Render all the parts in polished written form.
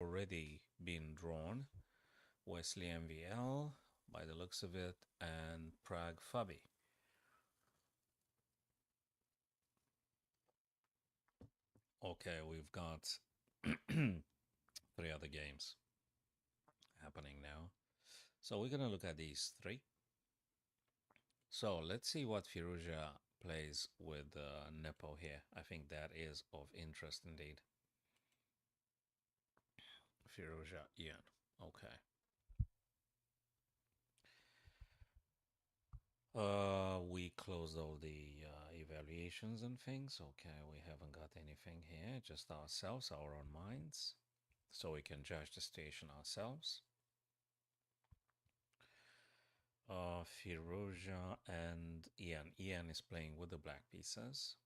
already been drawn. Wesley MVL, by the looks of it, and Prague Fabi. Okay, we've got three other games happening now. So we're going to look at these three. So let's see what Firouzja plays with Nepo here. I think that is of interest indeed. Firouzja Ian. Okay. We closed all the evaluations and things. Okay, we haven't got anything here, just ourselves, our own minds, so we can judge the station ourselves. Firouzja and Ian. Ian is playing with the black pieces.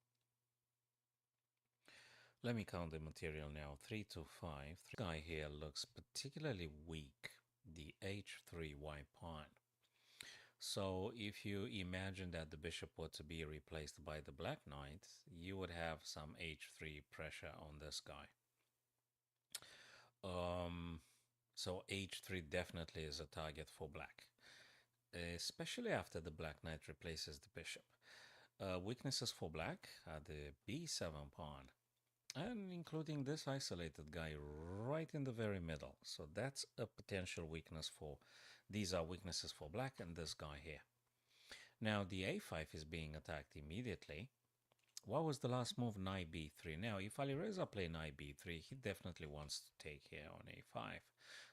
Let me count the material now. 3 to 5. This guy here looks particularly weak. The h3 white pawn. So if you imagine that the bishop were to be replaced by the black knight, you would have some h3 pressure on this guy. So h3 definitely is a target for black, especially after the black knight replaces the bishop. Weaknesses for black are the b7 pawn, and including this isolated guy right in the very middle. So that's a potential weakness for, these are weaknesses for black and this guy here. Now the a5 is being attacked immediately. What was the last move? Knight b3. Now if Alireza play knight b3, he definitely wants to take here on a5.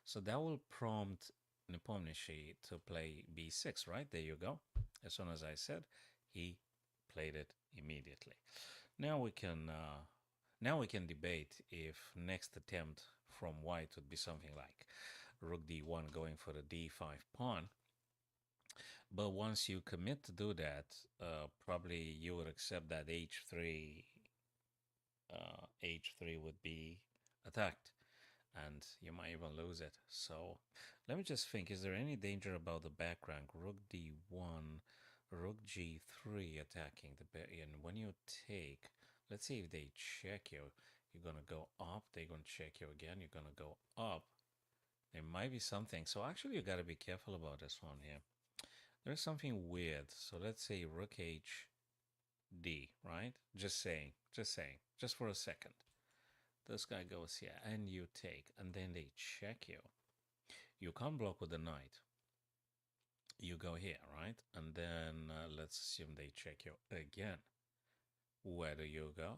So that will prompt Nepomniachtchi to play b6, right? There you go. As soon as I said, he played it immediately. Now we can debate if next attempt from white would be something like rook d1 going for the d5 pawn. But once you commit to do that, probably you would accept that h3 would be attacked, and you might even lose it. So let me just think: is there any danger about the back rank? Rook d1, rook g3 attacking the back, and when you take, let's see if they check you. You're gonna go up. They're gonna check you again. You're gonna go up. There might be something. So actually, you gotta be careful about this one here. There's something weird. So let's say rook h d, right? Just saying, just for a second. This guy goes here and you take, and then they check you. You can't block with the knight. You go here, right? And then let's assume they check you again. Where do you go?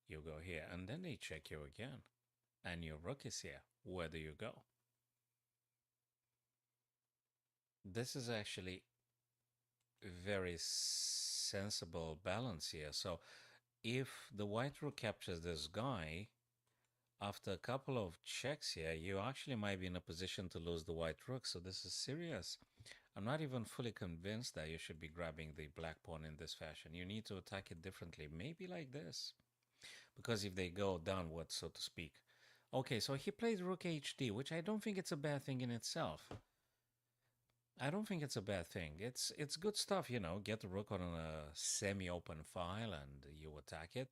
You go here, and then they check you again. And your rook is here. Where do you go? This is actually very sensible balance here. So if the white rook captures this guy, after a couple of checks here, you actually might be in a position to lose the white rook. So this is serious. I'm not even fully convinced that you should be grabbing the black pawn in this fashion. You need to attack it differently, maybe like this. Because if they go downwards, so to speak. Okay, so he played rook hd, which I don't think it's a bad thing in itself. I don't think it's a bad thing. It's good stuff, you know. Get the rook on a semi-open file and you attack it.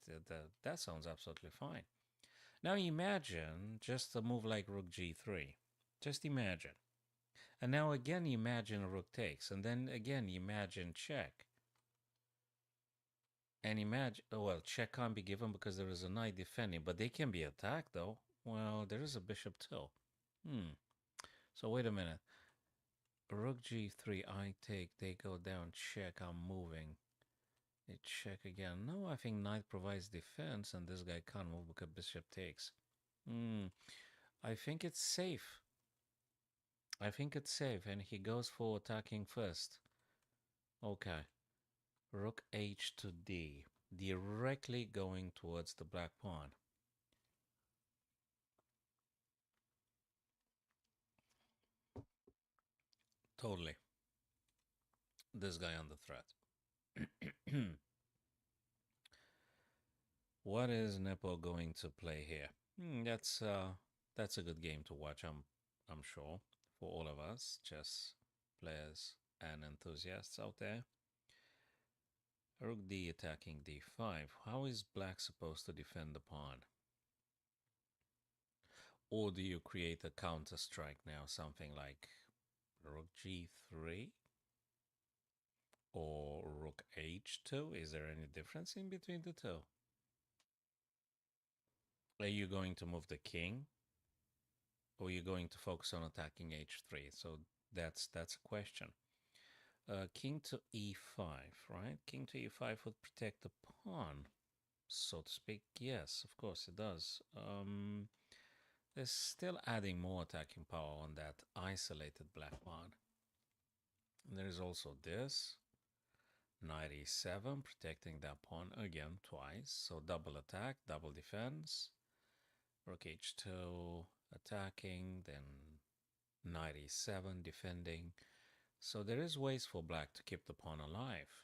That sounds absolutely fine. Now imagine just a move like rook g3. Just imagine. And now again imagine rook takes. And then again imagine check. And imagine, well, check can't be given because there is a knight defending. But they can be attacked though. Well, there is a bishop too. So wait a minute. Rook g3, I take, they go down, check, I'm moving. They check again. No, I think knight provides defense and this guy can't move because bishop takes. I think it's safe. I think it's safe and he goes for attacking first. Okay. Rook h to d. Directly going towards the black pawn. Totally. This guy under threat. What is Nepo going to play here? That's a good game to watch. I'm sure for all of us chess players and enthusiasts out there. Rook d attacking d5. How is black supposed to defend the pawn? Or do you create a counter strike now, something like rook g3 or rook h2? Is there any difference in between the two? Are you going to move the king, or are you going to focus on attacking h3? So that's a question. King to e5, right? King to e5 would protect the pawn, so to speak. Yes, of course it does. There's still adding more attacking power on that isolated black pawn. And there is also this. Knight e7, protecting that pawn again twice. So double attack, double defense. Rook h2, attacking, then knight e7, defending. So there is ways for black to keep the pawn alive.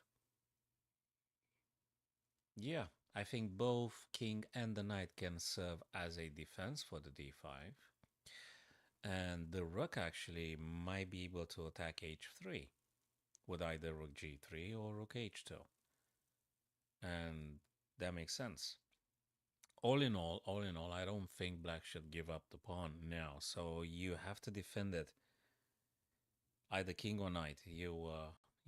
Yeah, I think both king and the knight can serve as a defense for the d5. And the rook actually might be able to attack h3 with either rook g3 or rook h2. And that makes sense. All in all, I don't think black should give up the pawn now. So you have to defend it, either king or knight. You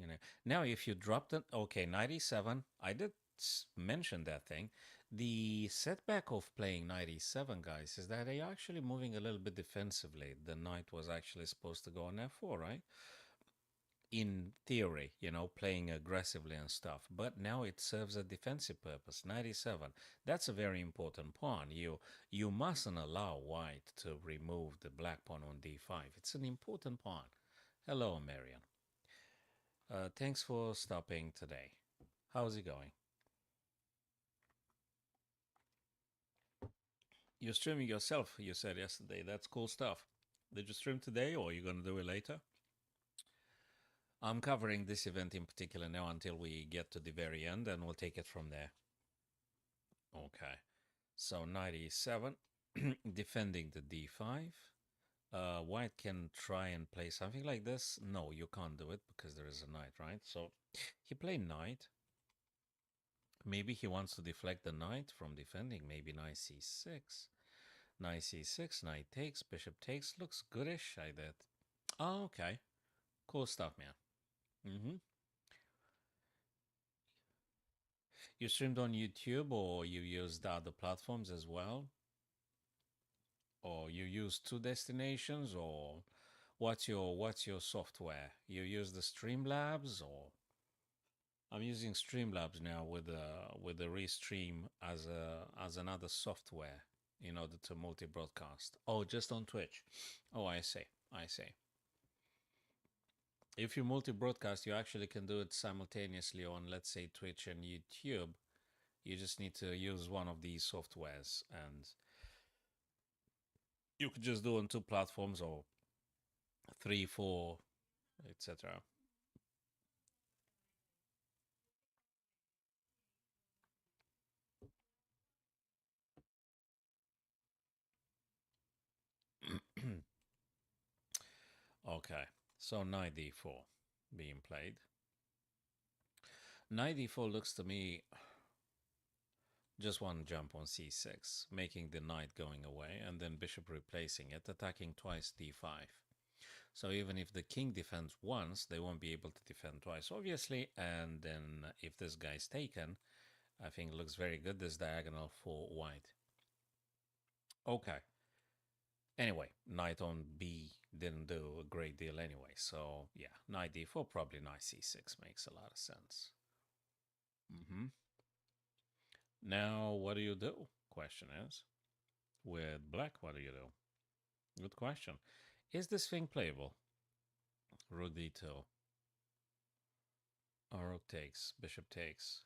know. Now, if you drop the okay, knight e7. I did mention that thing. The setback of playing knight e7, guys, is that they're actually moving a little bit defensively. The knight was actually supposed to go on f4, right? In theory, playing aggressively and stuff. But now it serves a defensive purpose. 97. That's a very important pawn. You mustn't allow white to remove the black pawn on d5. It's an important pawn. Hello, Marian. Thanks for stopping today. How's it going? You're streaming yourself, you said yesterday. That's cool stuff. Did you stream today, or are you going to do it later? I'm covering this event in particular now until we get to the very end, and we'll take it from there. Okay. So knight e7, defending the d5. White can try and play something like this. No, you can't do it because there is a knight, right? So he played knight. Maybe he wants to deflect the knight from defending. Maybe knight c6. Knight c6, knight takes, bishop takes. Looks goodish, I did. Oh, okay. Cool stuff, man. You streamed on YouTube, or you used other platforms as well? Or you use two destinations, or what's your software? You use the Streamlabs, or I'm using Streamlabs now with the Restream as another software in order to multi-broadcast. Oh, just on Twitch. Oh, I see. I see. If you multi-broadcast, you actually can do it simultaneously on, let's say, Twitch and YouTube. You just need to use one of these softwares, and you could just do on two platforms, or three, four, etc. Okay, so knight d4 being played. Knight d4 looks to me just one jump on c6, making the knight going away, and then bishop replacing it, attacking twice d5. So even if the king defends once, they won't be able to defend twice, obviously. And then if this guy's taken, I think it looks very good, this diagonal for white. Okay. Anyway, knight on b didn't do a great deal anyway. So yeah, knight d4, probably knight c6 makes a lot of sense. Now, what do you do? Question is, with black, what do you do? Good question. Is this thing playable? Rook d2. Or rook takes, bishop takes.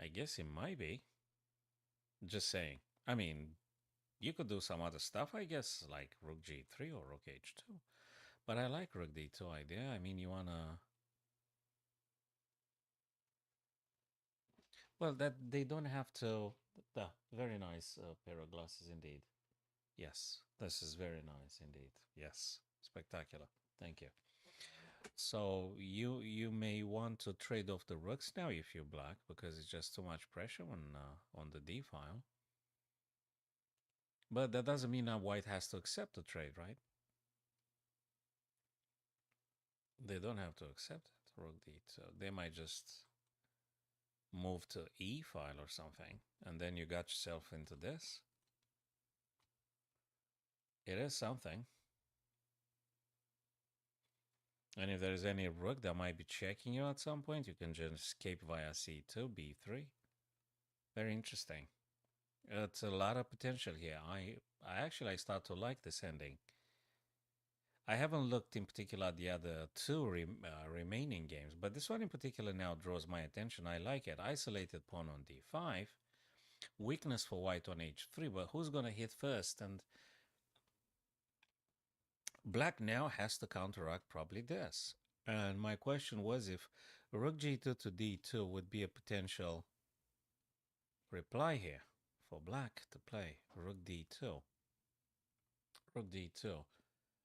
I guess it might be. Just saying. I mean, you could do some other stuff, I guess, like rook g3 or rook h2. But I like rook d2 idea. I mean, you wanna... Well, that they don't have to... Very nice pair of glasses indeed. Yes, this is very nice indeed. Yes, spectacular. Thank you. So you may want to trade off the rooks now if you're black, because it's just too much pressure on the d file. But that doesn't mean that white has to accept the trade, right? They don't have to accept it, rook d2. They might just move to e file or something, and then you got yourself into this. It is something. And if there's any rook that might be checking you at some point, you can just escape via c2, b3. Very interesting. It's a lot of potential here. I start to like this ending. I haven't looked in particular at the other two remaining games, but this one in particular now draws my attention. I like it. Isolated pawn on d5, weakness for white on h3, but who's going to hit first? And black now has to counteract probably this. And my question was if rook g2 to d2 would be a potential reply here for black to play rook d2. Rook d2.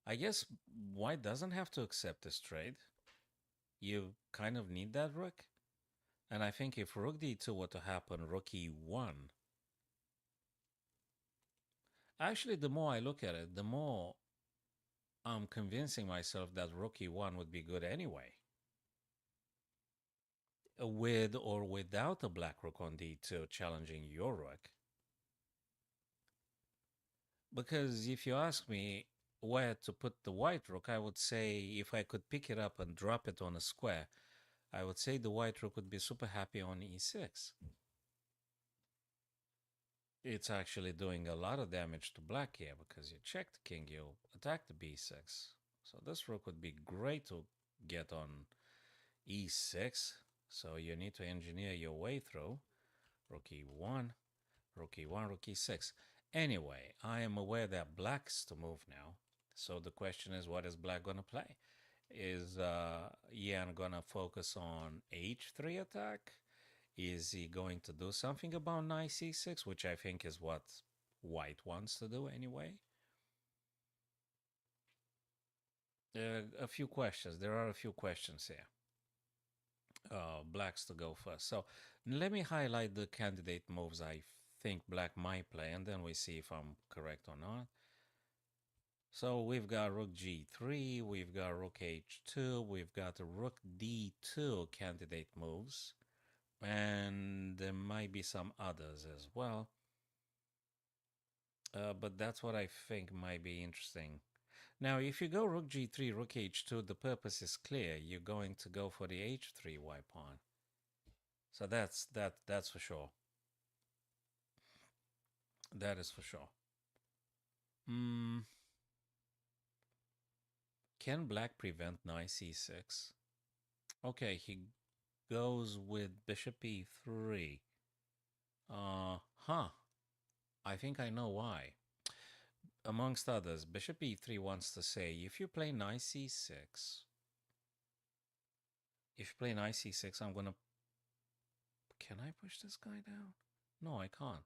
I guess white doesn't have to accept this trade. You kind of need that rook. And I think if rook d2 were to happen, rook e1. Actually, the more I look at it, the more I'm convincing myself that rook e1 would be good anyway. With or without a black rook on d2 challenging your rook. Because if you ask me where to put the white rook, I would say if I could pick it up and drop it on a square, I would say the white rook would be super happy on e6. It's actually doing a lot of damage to black here because you check the king, you attack the b6. So this rook would be great to get on e6. So you need to engineer your way through. Rook e1, rook e1, rook e6. Anyway, I am aware that black's to move now. So the question is, what is black going to play? Is Yan going to focus on h3 attack? Is he going to do something about knight c6, which I think is what white wants to do anyway? A few questions. There are a few questions here. Black's to go first. So let me highlight the candidate moves I think black might play, and then we see if I'm correct or not. So we've got rook g3, we've got rook h2, we've got a rook d2 candidate moves, and there might be some others as well. But that's what I think might be interesting. Now, if you go rook g3, rook h2, the purpose is clear. You're going to go for the h3 white pawn. So that's for sure. That is for sure. Can black prevent knight c6? Okay, he goes with bishop e3. I think I know why. Amongst others, bishop e3 wants to say, if you play knight c6, I'm gonna... Can I push this guy down? No, I can't.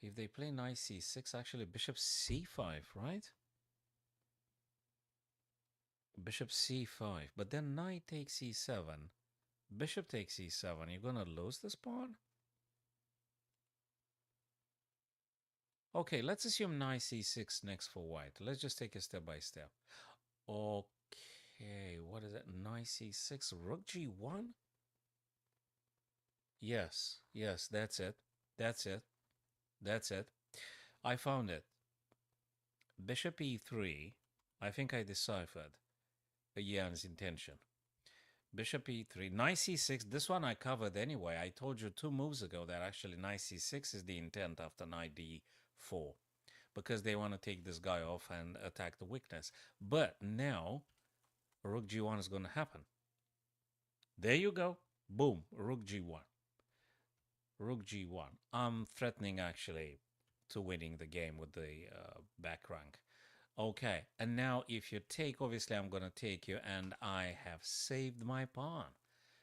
If they play knight c6, actually bishop c5, right? Bishop c5, but then knight takes e7. Bishop takes e7. You're gonna lose this pawn? Okay, let's assume knight c6 next for white. Let's just take it step by step. Okay, what is it? Knight c6, rook g1? Yes, that's it. That's it. That's it. I found it. Bishop e3. I think I deciphered Yan's intention. Bishop e3. Knight c6. This one I covered anyway. I told you 2 moves ago that actually knight c6 is the intent after knight d4. Because they want to take this guy off and attack the weakness. But now, rook g1 is going to happen. There you go. Boom. Rook g1. Rook g1. I'm threatening actually to winning the game with the back rank. Okay, and now if you take, obviously I'm going to take you, and I have saved my pawn.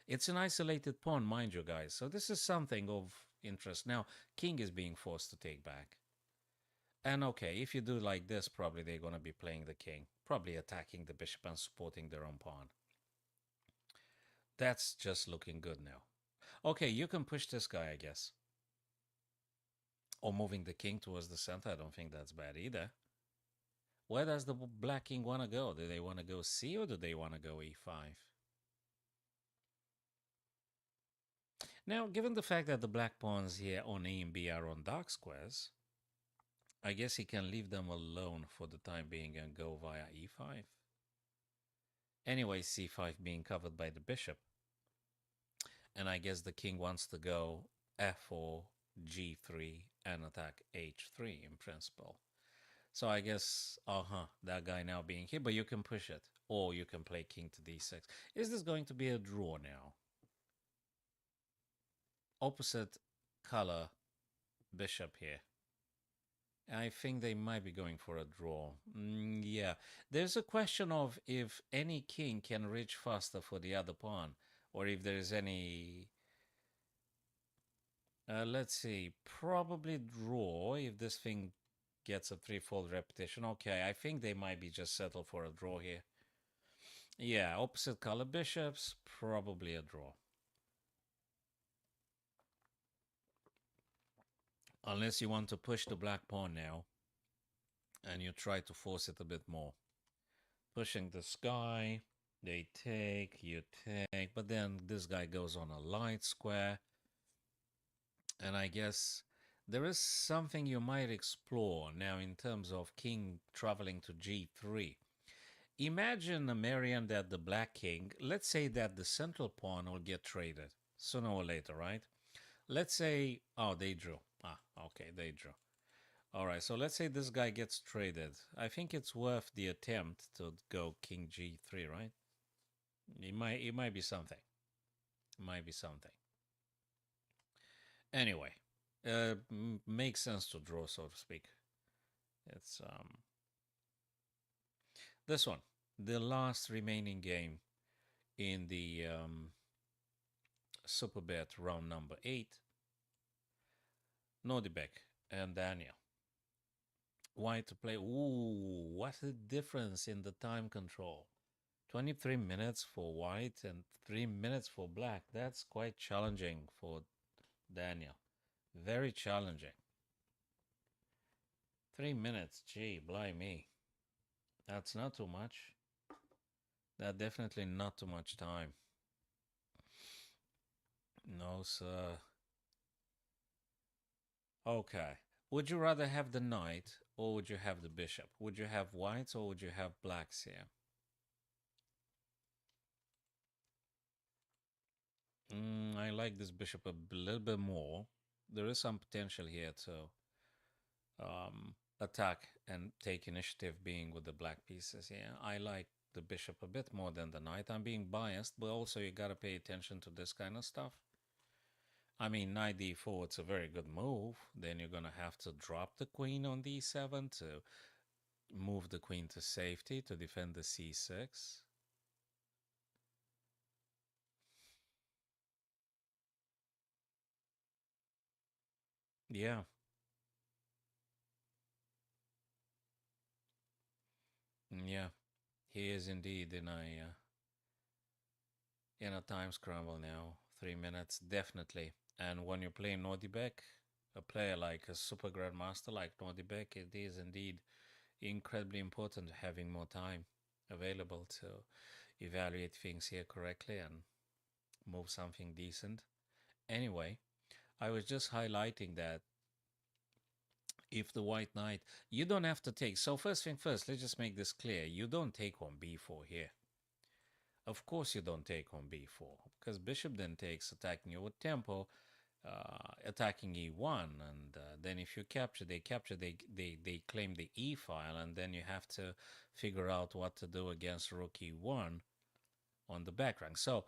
It's an isolated pawn, mind you, guys. So this is something of interest. Now, king is being forced to take back. And okay, if you do like this, probably they're going to be playing the king. Probably attacking the bishop and supporting their own pawn. That's just looking good now. Okay, you can push this guy, I guess. Or moving the king towards the center. I don't think that's bad either. Where does the black king want to go? Do they want to go C or do they want to go E5? Now, given the fact that the black pawns here on A and B are on dark squares, I guess he can leave them alone for the time being and go via E5. Anyway, C5 being covered by the bishop. And I guess the king wants to go F4, G3, and attack H3 in principle. So I guess, that guy now being here, but you can push it. Or you can play king to D6. Is this going to be a draw now? Opposite color bishop here. I think they might be going for a draw. Yeah. There's a question of if any king can reach faster for the other pawn. Or if there's any... let's see. Probably draw if this thing gets a threefold repetition. Okay, I think they might be just settled for a draw here. Yeah, opposite color bishops, probably a draw. Unless you want to push the black pawn now and you try to force it a bit more. Pushing this guy, they take, you take, but then this guy goes on a light square. And I guess there is something you might explore now in terms of king traveling to G3. Imagine, Marian, that the black king, let's say that the central pawn will get traded sooner or later, right? Let's say, oh, they drew. Okay, they drew. All right, so let's say this guy gets traded. I think it's worth the attempt to go king G3, right? It might be something. It might be something. Anyway, makes sense to draw, so to speak. It's this one, the last remaining game in the Super Bet round number 8. Nordibek and Daniel. White to play. Ooh, what a difference in the time control. 23 minutes for white and 3 minutes for black. That's quite challenging for Daniel. Very challenging. 3 minutes, gee, blimey. That's not too much. That's definitely not too much time. No, sir. Okay. Would you rather have the knight or would you have the bishop? Would you have whites or would you have blacks here? I like this bishop a little bit more. There is some potential here to attack and take initiative being with the black pieces. Yeah, I like the bishop a bit more than the knight. I'm being biased, but also you gotta pay attention to this kind of stuff. I mean, knight d4, it's a very good move. Then you're gonna have to drop the queen on d7 to move the queen to safety to defend the c6. Yeah. Yeah, he is indeed in a time scramble now. 3 minutes, definitely. And when you're playing Nordibek, a player like a super grandmaster like Nordibek, it is indeed incredibly important having more time available to evaluate things here correctly and move something decent. Anyway, I was just highlighting that if the white knight, you don't have to take. So first thing first, let's just make this clear. You don't take on b4 here. Of course you don't take on b4 because bishop then takes attacking you with tempo, attacking e1, and then if you capture, they claim the e file, and then you have to figure out what to do against rook e1 on the back rank. So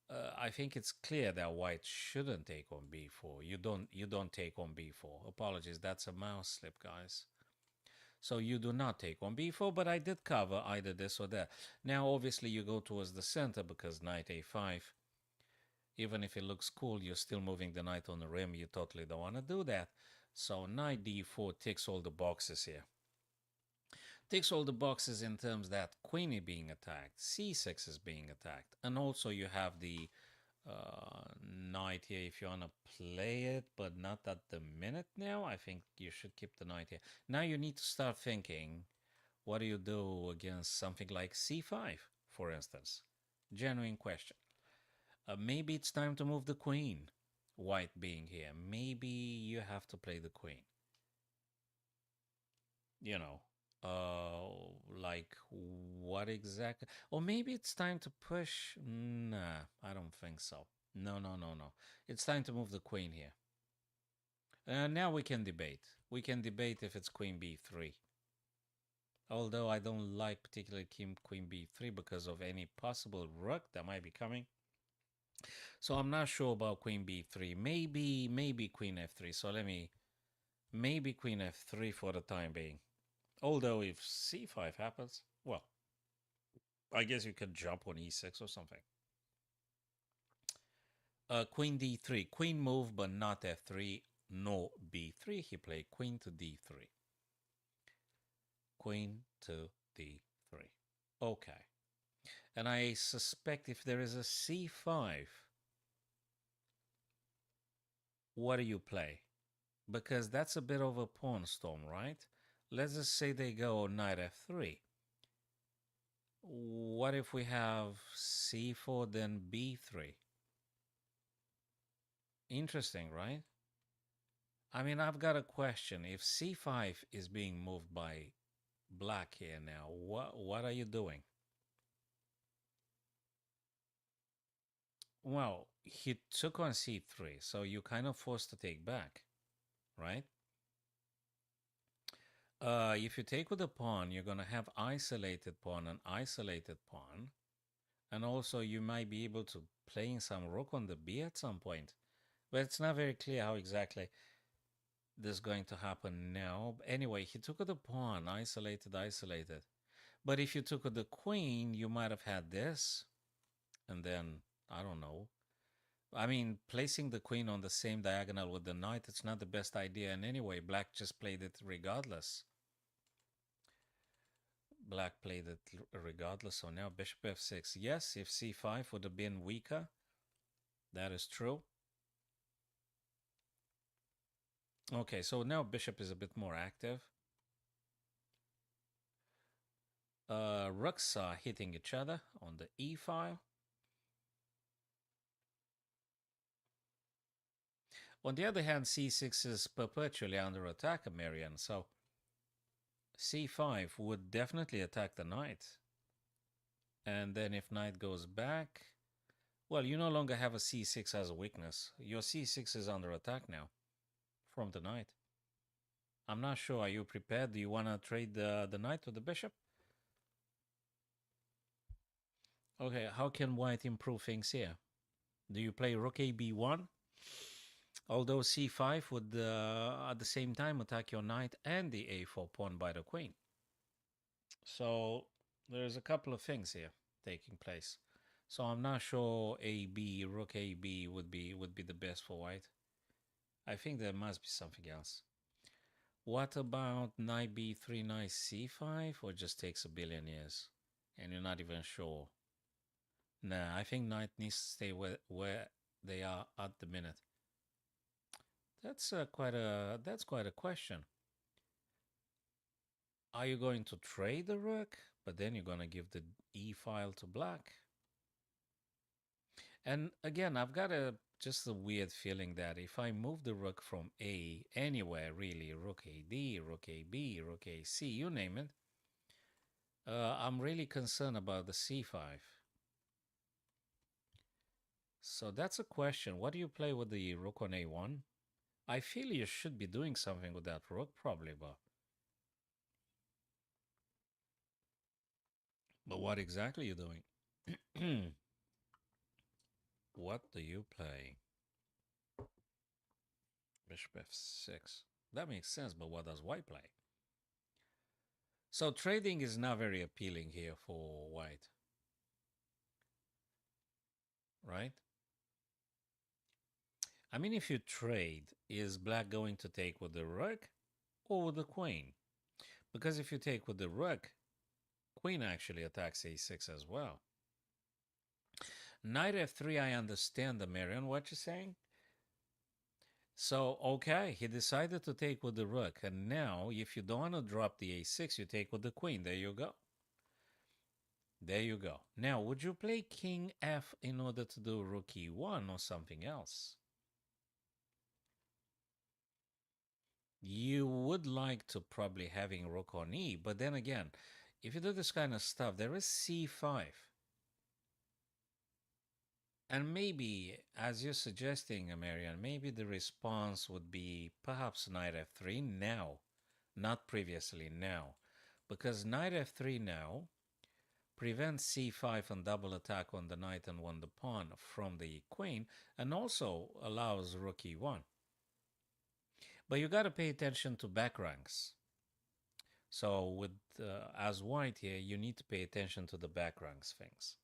I think it's clear that white shouldn't take on b4. You don't take on b4. Apologies, that's a mouse slip, guys. So you do not take on b4, but I did cover either this or that. Now, obviously, you go towards the center because knight a5, even if it looks cool, you're still moving the knight on the rim. You totally don't want to do that. So knight d4 ticks all the boxes here. Ticks all the boxes in terms that queen is being attacked, c6 is being attacked, and also you have the Knight here if you want to play it, but not at the minute now. I think you should keep the knight here. Now you need to start thinking, what do you do against something like c5, for instance? Genuine question. Maybe it's time to move the queen, white being here. Maybe you have to play the queen. You know, like what exactly? Or maybe it's time to push. Nah, I don't think so. No, no, no, no. It's time to move the queen here. Now we can debate. We can debate if it's queen b3. Although I don't like particularly queen b3 because of any possible rook that might be coming. So I'm not sure about queen b3. Maybe queen f3. So maybe queen f3 for the time being. Although if c5 happens, well, I guess you could jump on e6 or something. Queen d3. Queen move, but not f3, nor b3. He played queen to d3. Queen to d3. Okay. And I suspect if there is a c5, what do you play? Because that's a bit of a pawn storm, right? Let's just say they go knight f3. What if we have c4, then b3? Interesting, right? I mean, I've got a question. If c5 is being moved by black here now, what are you doing? Well, he took on c3, so you kind of forced to take back, right? If you take with a pawn, you're going to have isolated pawn and isolated pawn. And also you might be able to play in some rook on the b at some point. But it's not very clear how exactly this is going to happen now. Anyway, he took with the pawn, isolated, isolated. But if you took with the queen, you might have had this. And then, I don't know. I mean, placing the queen on the same diagonal with the knight, it's not the best idea. And anyway, black just played it regardless. Black played it regardless. So now bishop f6. Yes, if c5 would have been weaker, that is true. Okay, so now bishop is a bit more active. Rooks are hitting each other on the e file. On the other hand, c6 is perpetually under attack, Marian, so c5 would definitely attack the knight. And then if knight goes back, well, you no longer have a c6 as a weakness. Your c6 is under attack now from the knight. I'm not sure. Are you prepared? Do you want to trade the knight with the bishop? Okay, how can white improve things here? Do you play rook a b1? Although c5 would at the same time attack your knight and the a4 pawn by the queen. So there's a couple of things here taking place. So I'm not sure AB, rook AB would be the best for white. I think there must be something else. What about knight b3, knight c5, or just takes a billion years and you're not even sure? Nah, I think knight needs to stay where they are at the minute. That's quite a question. Are you going to trade the rook, but then you're going to give the e file to black? And again, I've got just a weird feeling that if I move the rook from A anywhere, really, rook AD, rook AB, rook AC, you name it, I'm really concerned about the c5. So that's a question. What do you play with the rook on A1? I feel you should be doing something with that rook, probably, but what exactly are you doing? What do you play? Bishop f6. That makes sense, but what does white play? So trading is not very appealing here for white, right? I mean, if you trade, is black going to take with the rook or with the queen? Because if you take with the rook, queen actually attacks a6 as well. Knight f3, I understand, the Marion, what you're saying. So, okay, he decided to take with the rook. And now, if you don't want to drop the a6, you take with the queen. There you go. There you go. Now, would you play king f in order to do rook e1 or something else? You would like to probably having rook on e, but then again, if you do this kind of stuff, there is c5. And maybe, as you're suggesting, Marian, maybe the response would be perhaps knight f3 now, not previously, now. Because knight f3 now prevents c5 and double attack on the knight and on the pawn from the queen, and also allows rook e1. But you got to pay attention to back ranks. So with as white here, you need to pay attention to the back ranks things.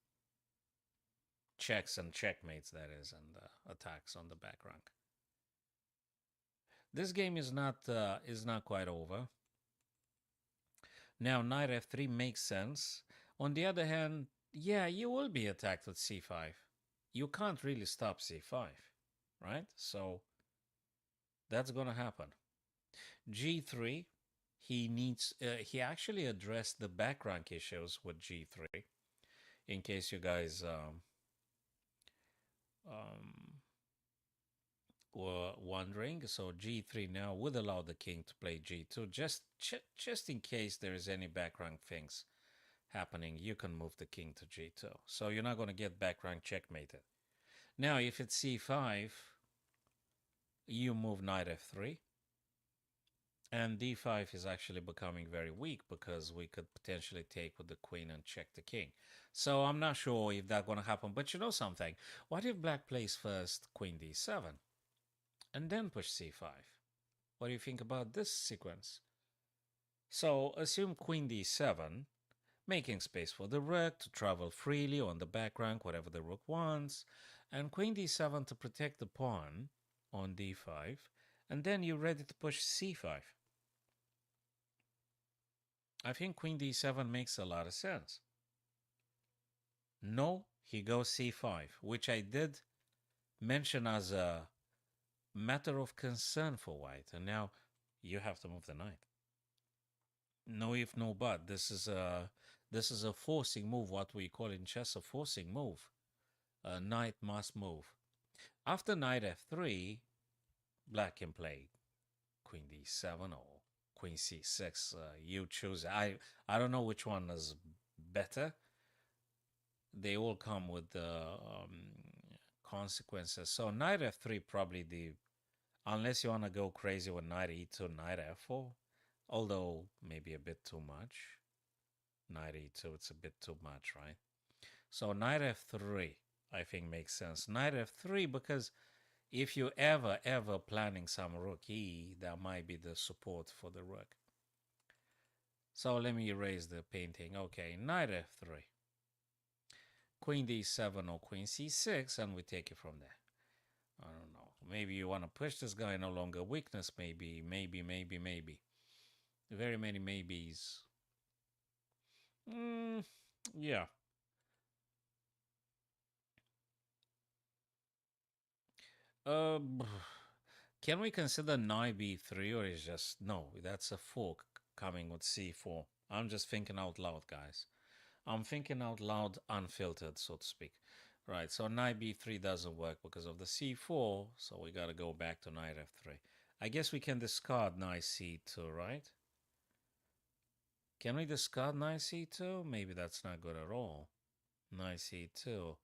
Checks and checkmates, that is, and attacks on the back rank. This game is not quite over. Now knight f3 makes sense. On the other hand, yeah, you will be attacked with c5. You can't really stop c5, right? So that's gonna happen. g3, he actually addressed the back rank issues with g3. In case you guys um, were wondering, so g3 now would allow the king to play g2, just in case there is any back rank things happening. You can move the king to g2, so you're not going to get back rank checkmated. Now, if it's c5, you move knight f3, and d5 is actually becoming very weak because we could potentially take with the queen and check the king. So I'm not sure if that's going to happen, but you know something? What if black plays first queen d7 and then push c5? What do you think about this sequence? So assume queen d7, making space for the rook to travel freely on the back rank, whatever the rook wants, and queen d7 to protect the pawn on d5, and then you're ready to push c5. I think queen d7 makes a lot of sense. No, he goes c5, which I did mention as a matter of concern for white, and now you have to move the knight. No if, no but. This is a forcing move, what we call in chess a forcing move. A knight must move. After knight f3, black can play queen d7 or queen c6. You choose. I don't know which one is better. They all come with consequences. So knight f3 probably unless you want to go crazy with knight e2, knight f4, although maybe a bit too much. Knight e2, it's a bit too much, right? So knight f3, I think makes sense. Knight f3 because if you ever planning some rook e, that might be the support for the rook. So let me erase the painting. Okay, knight f3. Queen d7 or queen c6, and we take it from there. I don't know. Maybe you want to push this guy, no longer weakness, maybe. Very many maybes. Yeah. Uh, can we consider knight b3 or is just no? That's a fork coming with c4. I'm just thinking out loud, guys. I'm thinking out loud, unfiltered, so to speak. Right, so knight b3 doesn't work because of the c4, so we got to go back to knight f3. I guess we can discard knight c2, right? Can we discard knight c2? Maybe that's not good at all. Knight c2.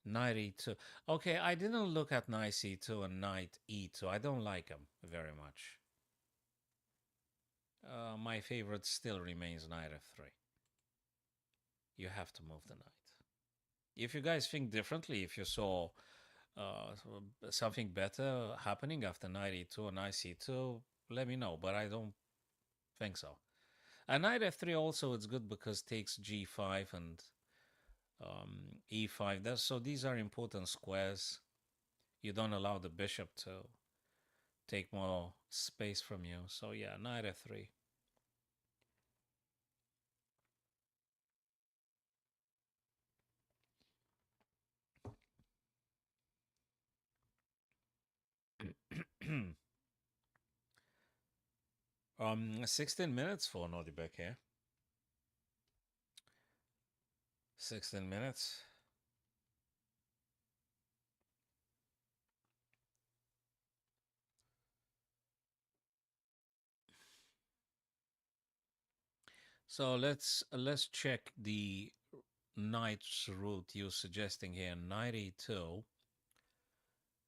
Knight e2. Okay, I didn't look at knight c2 and knight e2. I don't like them very much. My favorite still remains knight f3. You have to move the knight. If you guys think differently, if you saw something better happening after knight e2 or knight c2, let me know, but I don't think so. And knight f3 also is good because takes g5 and e5. So these are important squares. You don't allow the bishop to take more space from you. So yeah, knight f3. 16 minutes for Nordibek here. 16 minutes. So let's check the knight's route you're suggesting here. Knight e2.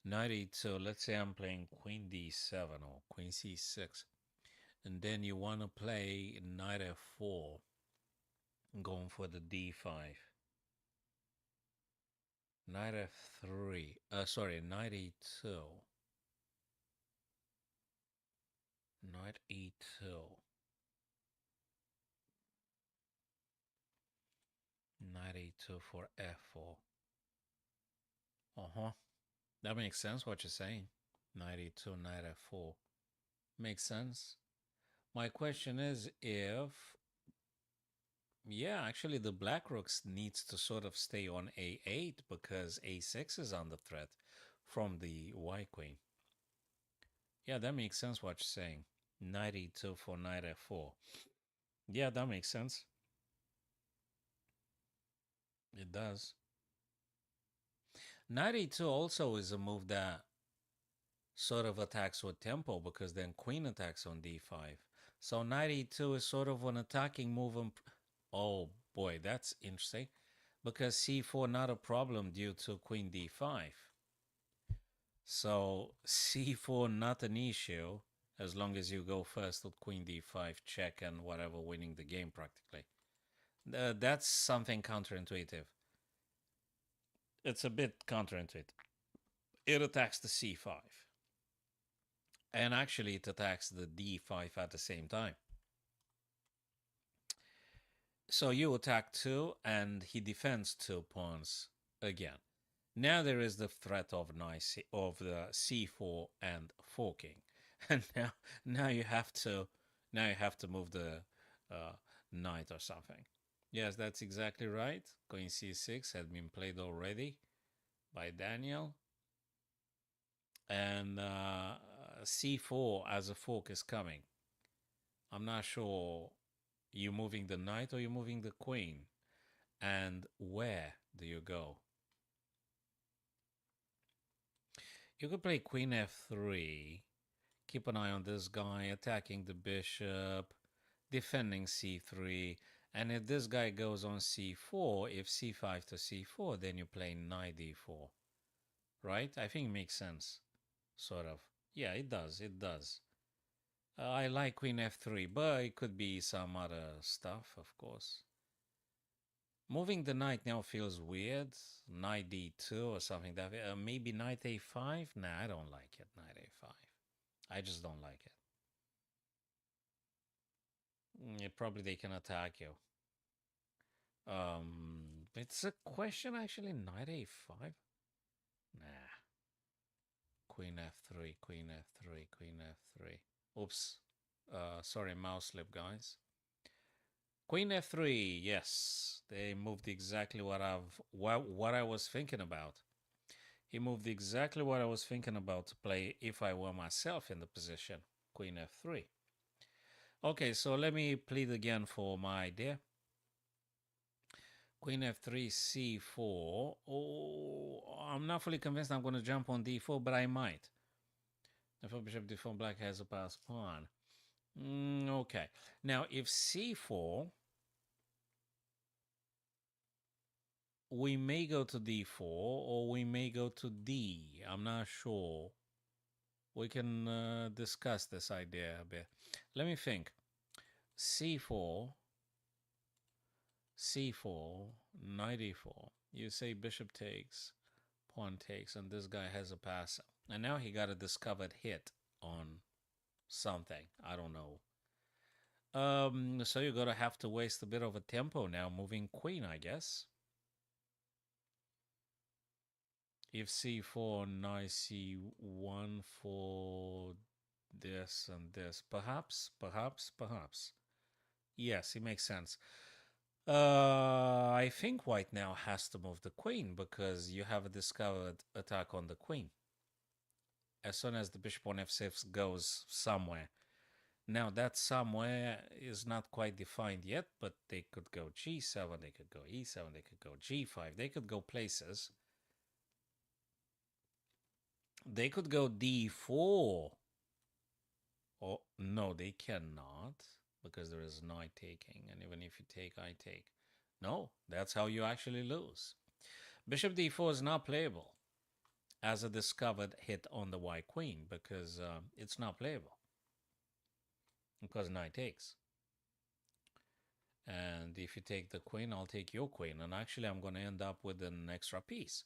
Knight e2. Let's say I'm playing queen d7 or queen c6. And then you want to play knight f4. Going for the d5. Knight f3. Sorry, knight e2. Knight e2. Knight e2 for f4. Uh-huh. That makes sense what you're saying. Knight e2, knight f4. Makes sense. My question is if... Yeah, actually the black rooks needs to sort of stay on a8 because a6 is under threat from the white queen. Yeah, that makes sense what you're saying. Knight e2 for knight f4. Yeah, that makes sense. It does. Knight e2 also is a move that sort of attacks with tempo because then queen attacks on d5. So knight e2 is sort of an attacking move. Oh boy, that's interesting. Because c4 not a problem due to queen d5. So c4 not an issue as long as you go first with queen d5 check and whatever, winning the game practically. That's something counterintuitive. It's a bit counterintuitive. It attacks the c5. And actually it attacks the d5 at the same time. So you attack 2 and he defends 2 pawns again. Now there is the threat of the c4 and forking. And now you have to move the knight or something. Yes, that's exactly right. Queen c6 had been played already by Daniel. And c4 as a fork is coming. I'm not sure you moving the knight or you moving the queen. And where do you go? You could play queen f3. Keep an eye on this guy, attacking the bishop, defending c3. And if this guy goes on c4, if c5 to c4, then you play knight d4. Right? I think it makes sense. Sort of. Yeah, it does. It does. I like queen f3, but it could be some other stuff, of course. Moving the knight now feels weird. Knight d2 or something. That maybe knight a5? Nah, I don't like it. Knight a5. I just don't like it. Yeah, probably they can attack you. It's a question actually. Knight a5? Nah. Queen f3, queen f3, queen f3. Oops. Sorry, mouse slip, guys. Queen f3, yes. They moved exactly what I was thinking about. He moved exactly what I was thinking about to play if I were myself in the position. Queen f3. Okay, so let me plead again for my idea. Queen f3, c4. Oh, I'm not fully convinced I'm going to jump on d4, but I might. F4, bishop d4, black has a pass pawn. Okay. Now, if c4, we may go to d4 or we may go to d. I'm not sure. We can discuss this idea a bit. Let me think. c4, c4, knight e4. You say bishop takes, pawn takes, and this guy has a pass. And now he got a discovered hit on something. I don't know. So you're going to have to waste a bit of a tempo now, moving queen, I guess. If c4, knight c1 for this and this. Perhaps. Yes, it makes sense. I think white now has to move the queen because you have a discovered attack on the queen. as soon as the bishop on f6 goes somewhere. Now, that somewhere is not quite defined yet, but they could go g7, they could go e7, they could go g5, they could go places. They could go d4. Oh, no, they cannot, because there is knight taking, and even if you take, I take. No, that's how you actually lose. Bishop d4 is not playable as a discovered hit on the white queen, because it's not playable, because knight takes. And if you take the queen, I'll take your queen. And actually, I'm going to end up with an extra piece.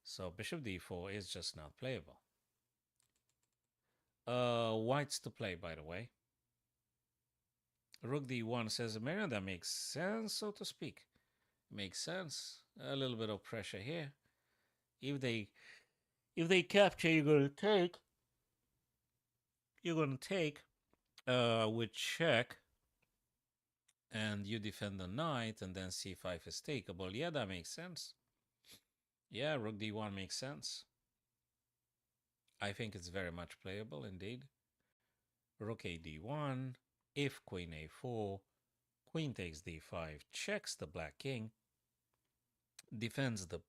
So bishop d4 is just not playable. White's to play, by the way. Rook d1 says, Marion, that makes sense, so to speak. Makes sense. A little bit of pressure here. If they capture, you're going to take. You're going to take with check. And you defend the knight, and then c5 is takeable. Yeah, that makes sense. Yeah, rook d1 makes sense. I think it's very much playable indeed. Rook a d1, if queen a4, queen takes d5, checks the black king, defends the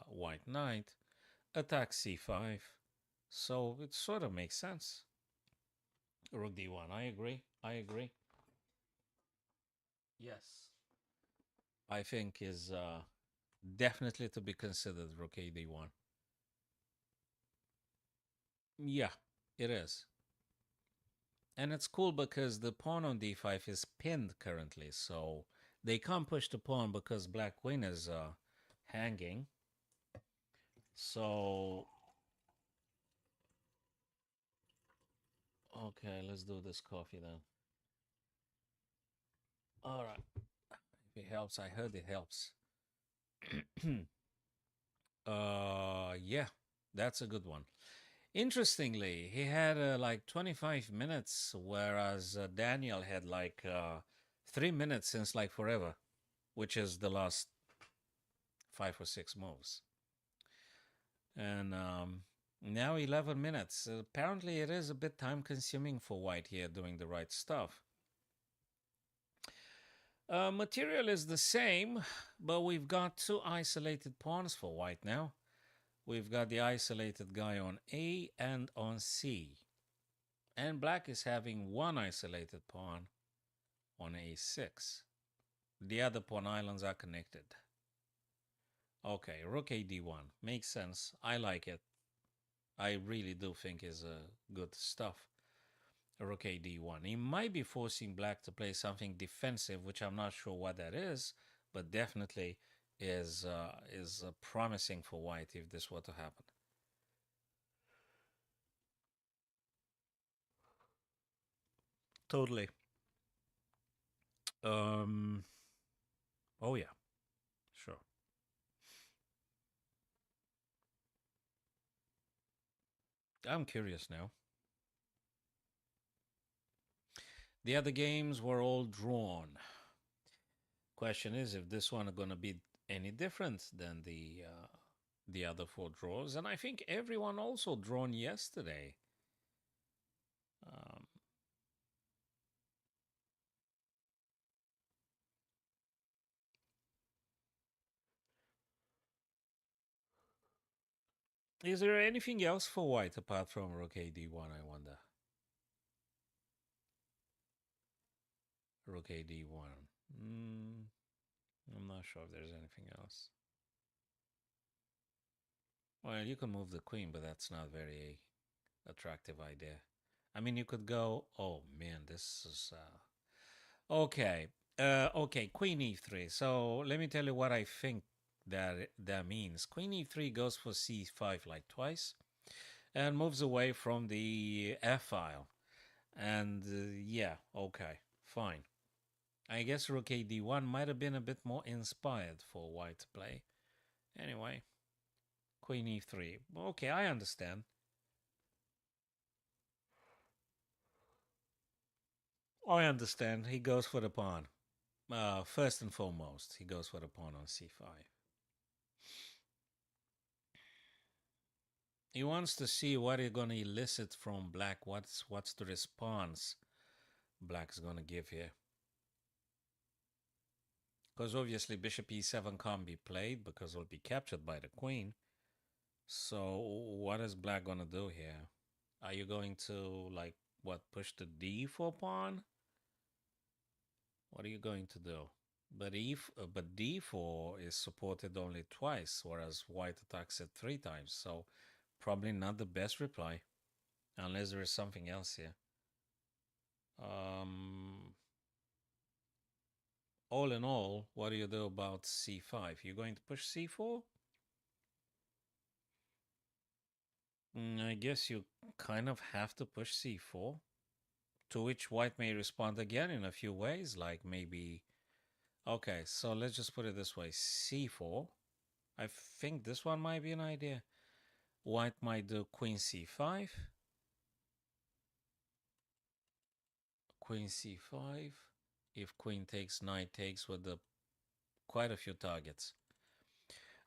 white knight, attacks c5. So it sort of makes sense. Rook d1, I agree. I agree. Yes. I think is definitely to be considered rook a d1. Yeah, it is. And it's cool because the pawn on d5 is pinned currently, so they can't push the pawn because black queen is hanging. So, okay, let's do this coffee then. All right. If it helps, I heard it helps. Yeah, that's a good one. Interestingly, he had like 25 minutes, whereas Daniel had like 3 minutes since like forever, which is the last 5 or 6 moves. And now 11 minutes. Apparently, it is a bit time consuming for white here doing the right stuff. Material is the same, but we've got 2 isolated pawns for white now. We've got the isolated guy on A and on C. And black is having 1 isolated pawn on A6. The other pawn islands are connected. Okay, rook a d1. Makes sense. I like it. I really do think is good stuff. Rook a d1. He might be forcing black to play something defensive, which I'm not sure what that is, but definitely is promising for white if this were to happen. Totally. Oh yeah, sure. I'm curious now. The other games were all drawn. Question is if this one is going to be any different than the other 4 draws, and I think everyone also drawn yesterday. Um, is there anything else for white apart from rook a d1? I wonder. Rook a d1. I'm not sure if there's anything else. Well, you can move the queen, but that's not very attractive idea. I mean, you could go. Oh man, this is okay. Okay, queen e3. So let me tell you what I think that means. Queen e3 goes for c5 like twice, and moves away from the f file. And yeah, okay, fine. I guess rook a d1 might have been a bit more inspired for white to play. Anyway, queen e3. Okay, I understand. I understand. He goes for the pawn. First and foremost, he goes for the pawn on c5. He wants to see what he's going to elicit from black. What's the response black's going to give here? Because obviously bishop e7 can't be played because it'll be captured by the queen. So what is black going to do here? Are you going to, like, what, push the d4 pawn? What are you going to do? But d4 is supported only twice, whereas white attacks it 3 times. So probably not the best reply, unless there is something else here. All in all, what do you do about c5? You're going to push c4? I guess you kind of have to push c4, to which white may respond again in a few ways, like maybe... Okay, so let's just put it this way. c4. I think this one might be an idea. White might do queen c5. Queen c5. If queen takes, knight takes with quite a few targets.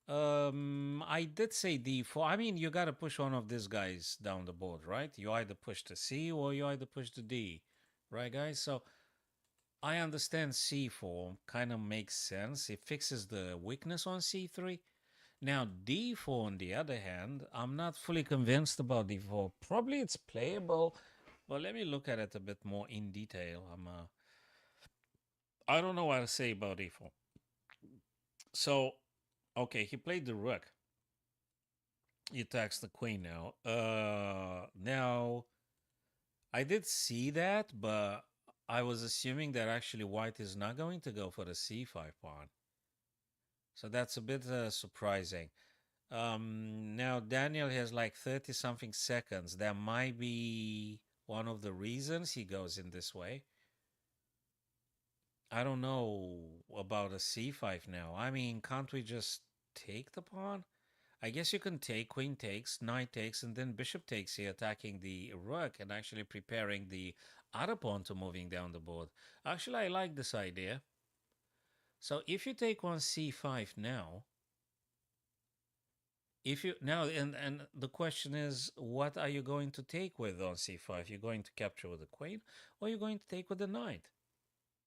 I did say d4. I mean, you gotta push one of these guys down the board, right? You either push the c or you either push the d, right, guys? So I understand c4 kind of makes sense. It fixes the weakness on c3. Now d4, on the other hand, I'm not fully convinced about d4. Probably it's playable, but let me look at it a bit more in detail. I don't know what to say about d4. So, okay, he played the rook. He attacks the queen now. Now I did see that, but I was assuming that actually white is not going to go for the c5 pawn. So that's a bit surprising. Now Daniel has like 30 something seconds. That might be one of the reasons he goes in this way. I don't know about a c5 now. I mean, can't we just take the pawn? I guess you can take queen takes, knight takes, and then bishop takes here, attacking the rook and actually preparing the other pawn to moving down the board. Actually, I like this idea. So if you take on c5 now, if you now and the question is, what are you going to take with on c5? You're going to capture with the queen, or you're going to take with the knight?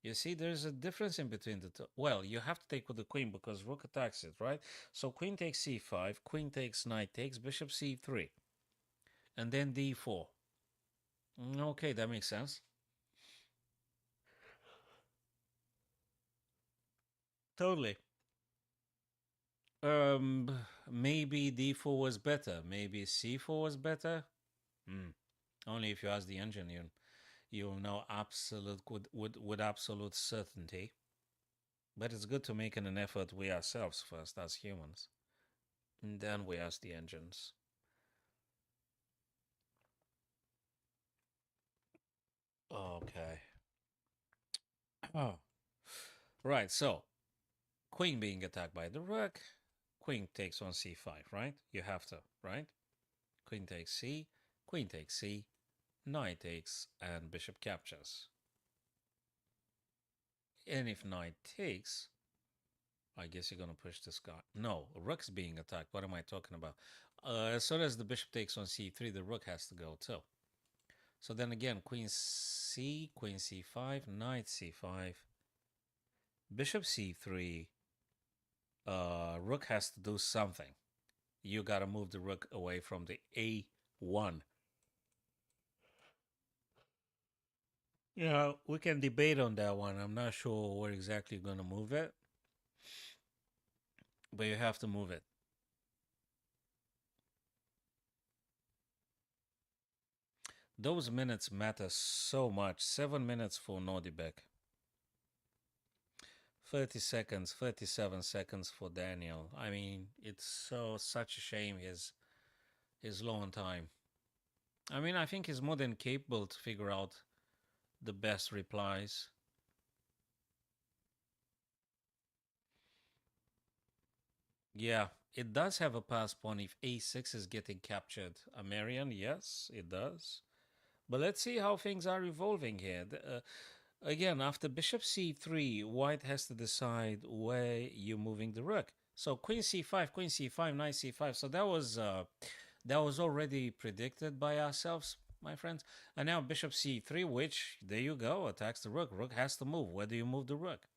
You see, there's a difference in between the two. Well, you have to take with the queen because rook attacks it, right? So queen takes c5, queen takes, knight takes, bishop c3, and then d4. Okay, that makes sense. Totally. Um, Maybe d4 was better. Maybe c4 was better. Only if you ask the engine, you'll know absolute with absolute certainty. But it's good to make an effort we ourselves first as humans, and then we ask the engines. Okay. Oh, right. So queen being attacked by the rook. Queen takes on c5, right? You have to, right? Queen takes c. Queen takes c. Knight takes, and bishop captures. And if knight takes, I guess you're gonna push this guy. No, rook's being attacked. What am I talking about? As soon as the bishop takes on c3, the rook has to go too. So then again, queen c, queen c5, knight c5, bishop c3. Rook has to do something. You gotta move the rook away from the a1. Yeah, we can debate on that one. I'm not sure where exactly you're gonna move it, but you have to move it. Those minutes matter so much. 7 minutes for Nordibek. 30 seconds, 37 seconds for Daniel. I mean, it's such a shame his long time. I mean, I think he's more than capable to figure out the best replies. Yeah, it does have a pass pawn if a6 is getting captured. Marian, yes, it does. But let's see how things are evolving here. Again, after bishop c3, white has to decide where you're moving the rook. So queen c5, knight c5. So That was already predicted by ourselves, my friends. And now bishop c3, which, there you go, attacks the rook. Rook has to move. Where do you move the rook?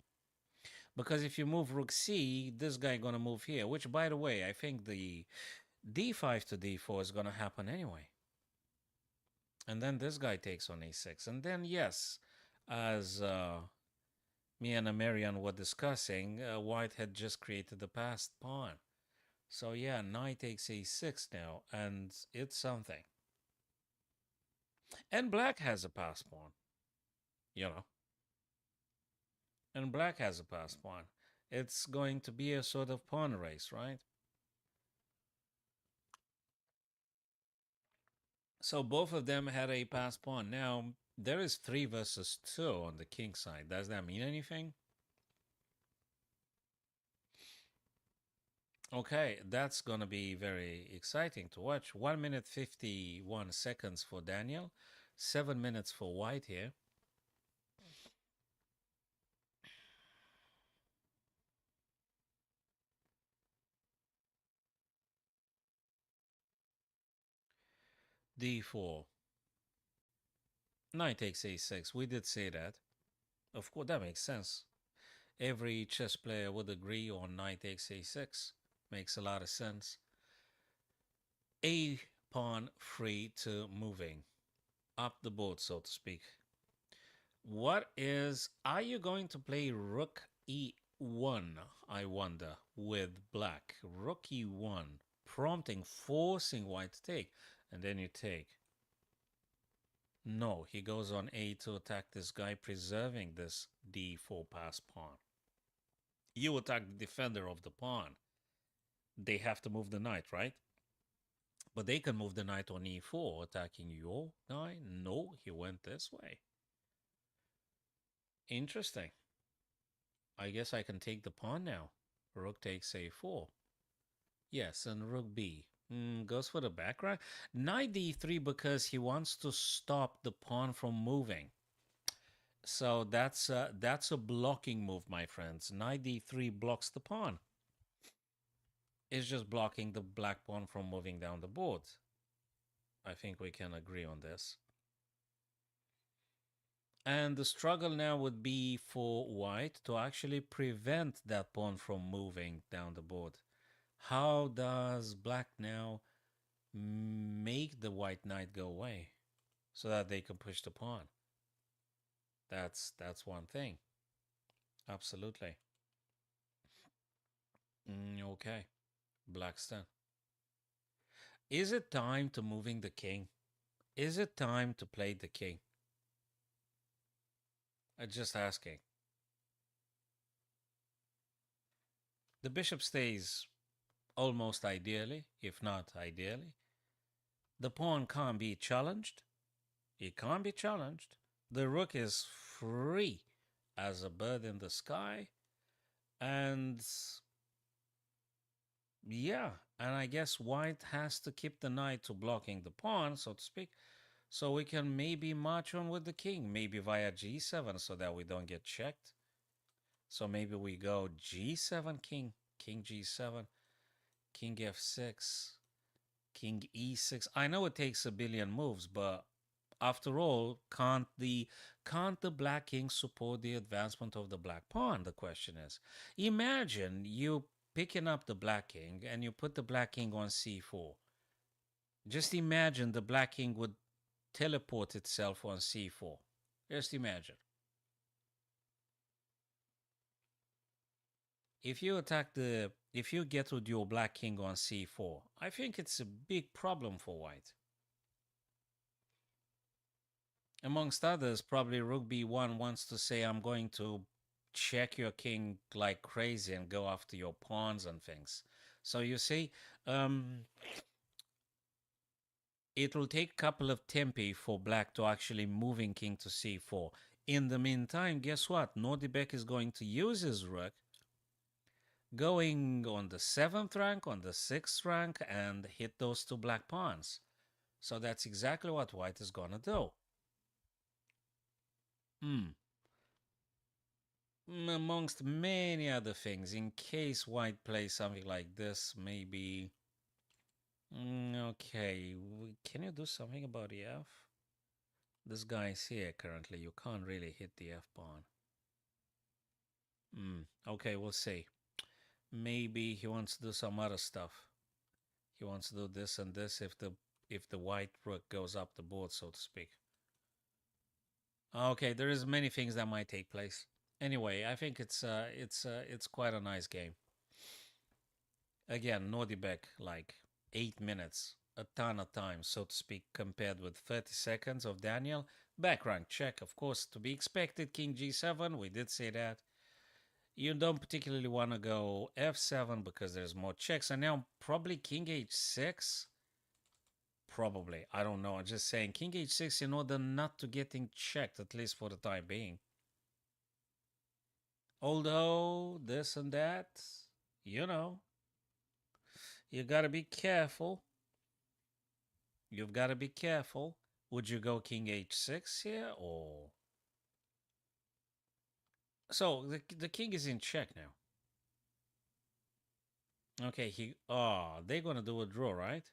Because if you move rook c, this guy gonna move here, which, by the way, I think the d5 to d4 is gonna happen anyway. And then this guy takes on a6. And then, yes, as me and Amarian were discussing, white had just created the passed pawn. So yeah, knight takes a6 now, and it's something. And black has a passed pawn, you know. And black has a passed pawn. It's going to be a sort of pawn race, right? So both of them had a passed pawn. Now, there is 3 versus 2 on the king side. Does that mean anything? Okay, that's going to be very exciting to watch. 1 minute 51 seconds for Daniel, 7 minutes for white here. D4. Knight takes a6. We did say that. Of course, that makes sense. Every chess player would agree on knight takes a6. Makes a lot of sense. A pawn free to moving. Up the board, so to speak. Are you going to play rook e1, I wonder, with black? Rook e1, prompting, forcing white to take. And then you take. No, he goes on a to attack this guy, preserving this d4 pass pawn. You attack the defender of the pawn. They have to move the knight, right? But they can move the knight on e4, attacking your guy. No, he went this way. Interesting. I guess I can take the pawn now. Rook takes a4. Yes, and rook b. Goes for the background. Knight d3 because he wants to stop the pawn from moving. So that's a blocking move, my friends. Knight d3 blocks the pawn. It's just blocking the black pawn from moving down the board. I think we can agree on this. And the struggle now would be for white to actually prevent that pawn from moving down the board. How does black now make the white knight go away so that they can push the pawn? That's one thing. Absolutely. Okay. Black's turn. Is it time to moving the king? Is it time to play the king? I'm just asking. The bishop stays almost ideally, if not ideally. The pawn can't be challenged. It can't be challenged. The rook is free as a bird in the sky. And yeah, and I guess white has to keep the knight to blocking the pawn, so to speak. So we can maybe march on with the king, maybe via g7 so that we don't get checked. So maybe we go g7, king g7, king f6, king e6. I know it takes a billion moves, but after all, can't the black king support the advancement of the black pawn? The question is, imagine you picking up the black king and you put the black king on c4. Just imagine the black king would teleport itself on c4. Just imagine. If you get with your black king on c4, I think it's a big problem for white. Amongst others, probably rook b1 wants to say, I'm going to check your king like crazy and go after your pawns and things. So you see, it will take a couple of tempi for black to actually moving king to c4. In the meantime, guess what? Nordibek is going to use his rook, going on the 7th rank, on the 6th rank, and hit those 2 black pawns. So that's exactly what white is going to do. Amongst many other things, in case white plays something like this, maybe Okay, can you do something about the F? This guy is here currently. You can't really hit the F pawn. Okay, we'll see. Maybe he wants to do some other stuff. He wants to do this and this if the white rook goes up the board, so to speak. Okay, there is many things that might take place. Anyway, I think it's quite a nice game. Again, Nordibek like 8 minutes, a ton of time, so to speak, compared with 30 seconds of Daniel. Back rank check, of course, to be expected. King G7, we did say that. You don't particularly want to go F7 because there's more checks. And now probably King H6. Probably. I don't know. I'm just saying King H6 in order not to getting checked, at least for the time being. Although this and that, you know, you got to be careful. You've got to be careful. Would you go King H6 here or... So the king is in check now. Okay, they're going to do a draw, right?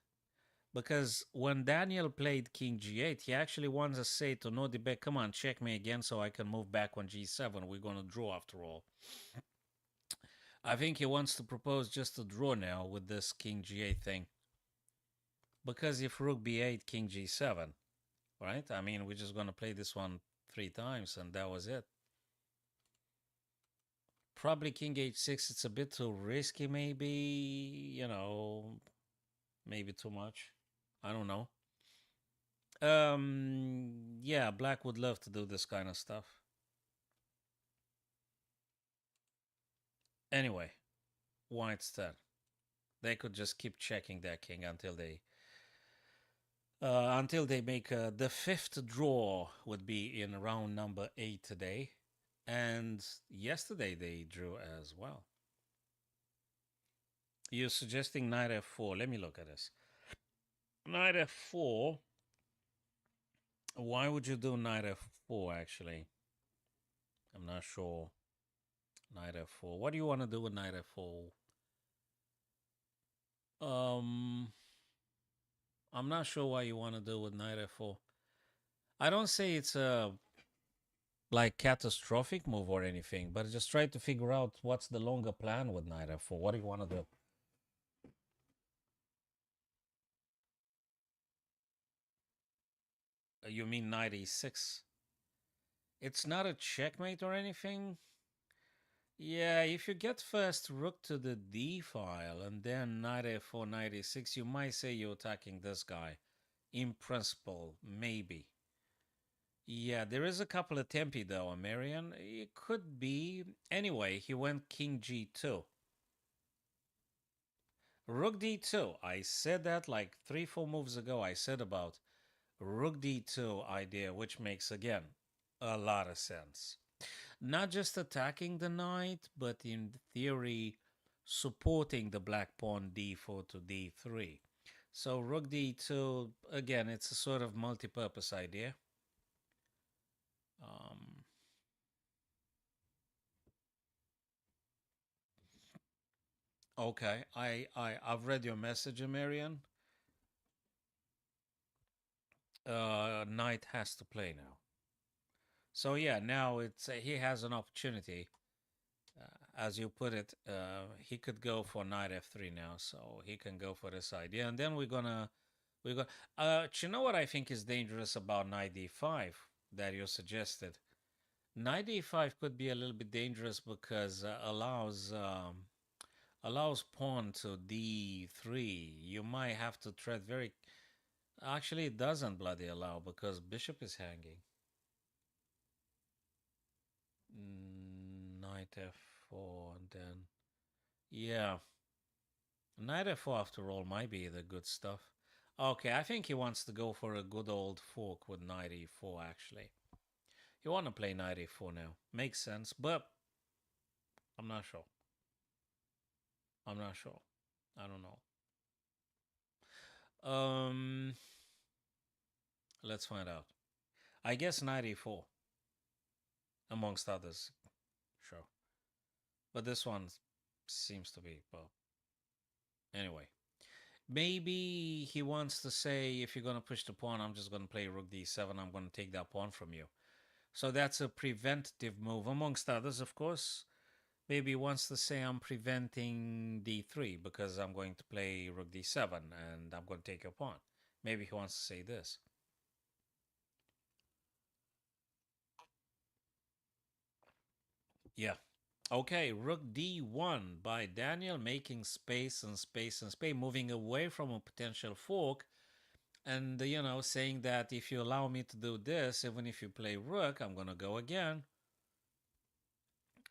Because when Daniel played King G8, he actually wants to say to Nodibek, come on, check me again so I can move back on G7. We're going to draw after all. I think he wants to propose just a draw now with this King G8 thing. Because if Rook B8, King G7, right? I mean, we're just going to play this one 3 times and that was it. Probably King H6, it's a bit too risky, maybe, you know, maybe too much. I don't know. Yeah, Black would love to do this kind of stuff. Anyway, White's turn. They could just keep checking their king until they make the 5th draw would be in round number 8 today. And yesterday they drew as well. You're suggesting knight f4. Let me look at this. Knight f4. Why would you do knight f4 actually? I'm not sure. Knight f4. What do you want to do with knight f4? I'm not sure what you want to do with knight f4. I don't say it's a like catastrophic move or anything, but just try to figure out what's the longer plan with knight f4. What do you want to do? You mean knight e6? It's not a checkmate or anything. Yeah, if you get first rook to the d file and then knight f4, knight e6, you might say you're attacking this guy. In principle, maybe. Yeah, there is a couple of tempi though, Marian. It could be. Anyway, he went king g2. Rook d2. I said that like 3-4 moves ago. I said about rook d2 idea, which makes, again, a lot of sense. Not just attacking the knight, but in theory, supporting the black pawn d4 to d3. So rook d2, again, it's a sort of multi-purpose idea. Okay, I've read your message, Marian. Knight has to play now. So yeah, now it's he has an opportunity. As you put it, he could go for knight f3 now, so he can go for this idea, and then we're gonna. Do you know what I think is dangerous about knight d5 that you suggested? Knight d5 could be a little bit dangerous because allows pawn to d3. You might have to tread very. Actually, it doesn't bloody allow because bishop is hanging. Knight f4 and then yeah, knight f4 after all might be the good stuff. Okay, I think he wants to go for a good old fork with knight e4 actually. You want to play knight e4 now. Makes sense, but I'm not sure. I'm not sure. I don't know. Let's find out. I guess knight e4, amongst others. Sure. But this one seems to be, well, anyway. Maybe he wants to say, if you're going to push the pawn, I'm just going to play rook d7. I'm going to take that pawn from you. So that's a preventative move, amongst others, of course. Maybe he wants to say, I'm preventing d3 because I'm going to play rook d7 and I'm going to take your pawn. Maybe he wants to say this. Yeah. Okay, rook d1 by Daniel, making space and space and space, moving away from a potential fork. And, saying that if you allow me to do this, even if you play rook, I'm going to go again.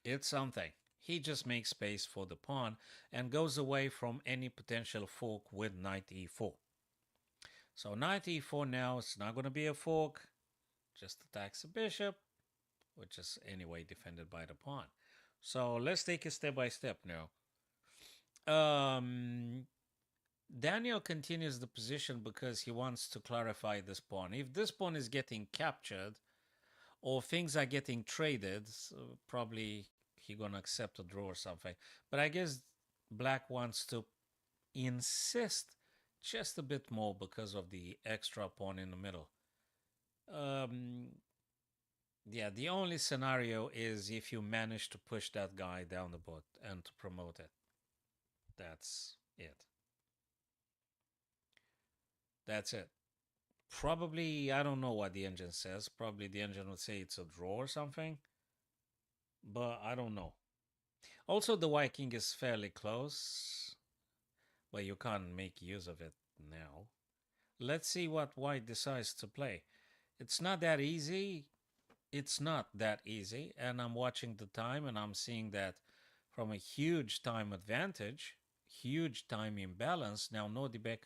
It's something. He just makes space for the pawn and goes away from any potential fork with knight e4. So knight e4 now, it's not going to be a fork, just attacks the bishop, which is anyway defended by the pawn. So let's take it step by step now. Daniel continues the position because he wants to clarify this pawn. If this pawn is getting captured or things are getting traded, so probably he's going to accept a draw or something. But I guess black wants to insist just a bit more because of the extra pawn in the middle. Yeah, the only scenario is if you manage to push that guy down the board and to promote it. That's it. That's it. Probably, I don't know what the engine says. Probably the engine would say it's a draw or something. But I don't know. Also, the white king is fairly close. But you can't make use of it now. Let's see what white decides to play. It's not that easy. It's not that easy. And I'm watching the time and I'm seeing that from a huge time advantage, huge time imbalance. Now Nordibek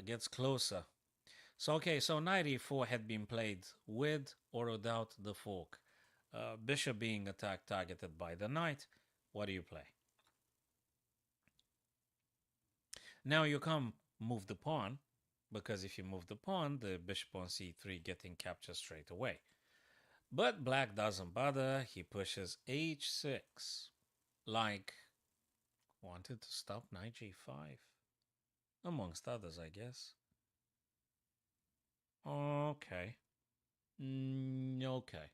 gets closer. So, okay, so knight e4 had been played with or without the fork. Bishop being attacked, targeted by the knight. What do you play? Now you can't move the pawn, because if you move the pawn, the bishop on c3 getting captured straight away. But black doesn't bother. He pushes h6, like wanted to stop knight g5, amongst others, I guess. Okay. Okay.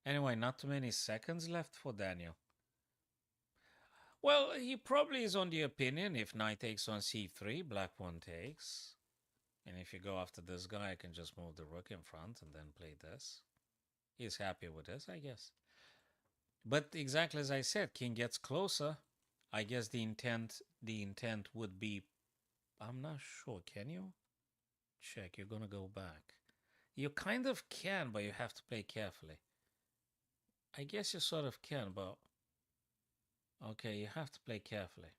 Anyway, not too many seconds left for Daniel. Well, he probably is on the opinion if knight takes on c3, black pawn takes. And if you go after this guy, I can just move the rook in front and then play this. He's happy with this, I guess. But exactly as I said, king gets closer. I guess the intent would be, I'm not sure, can you? Check, you're gonna go back. You kind of can, but you have to play carefully. I guess you sort of can, but okay, you have to play carefully.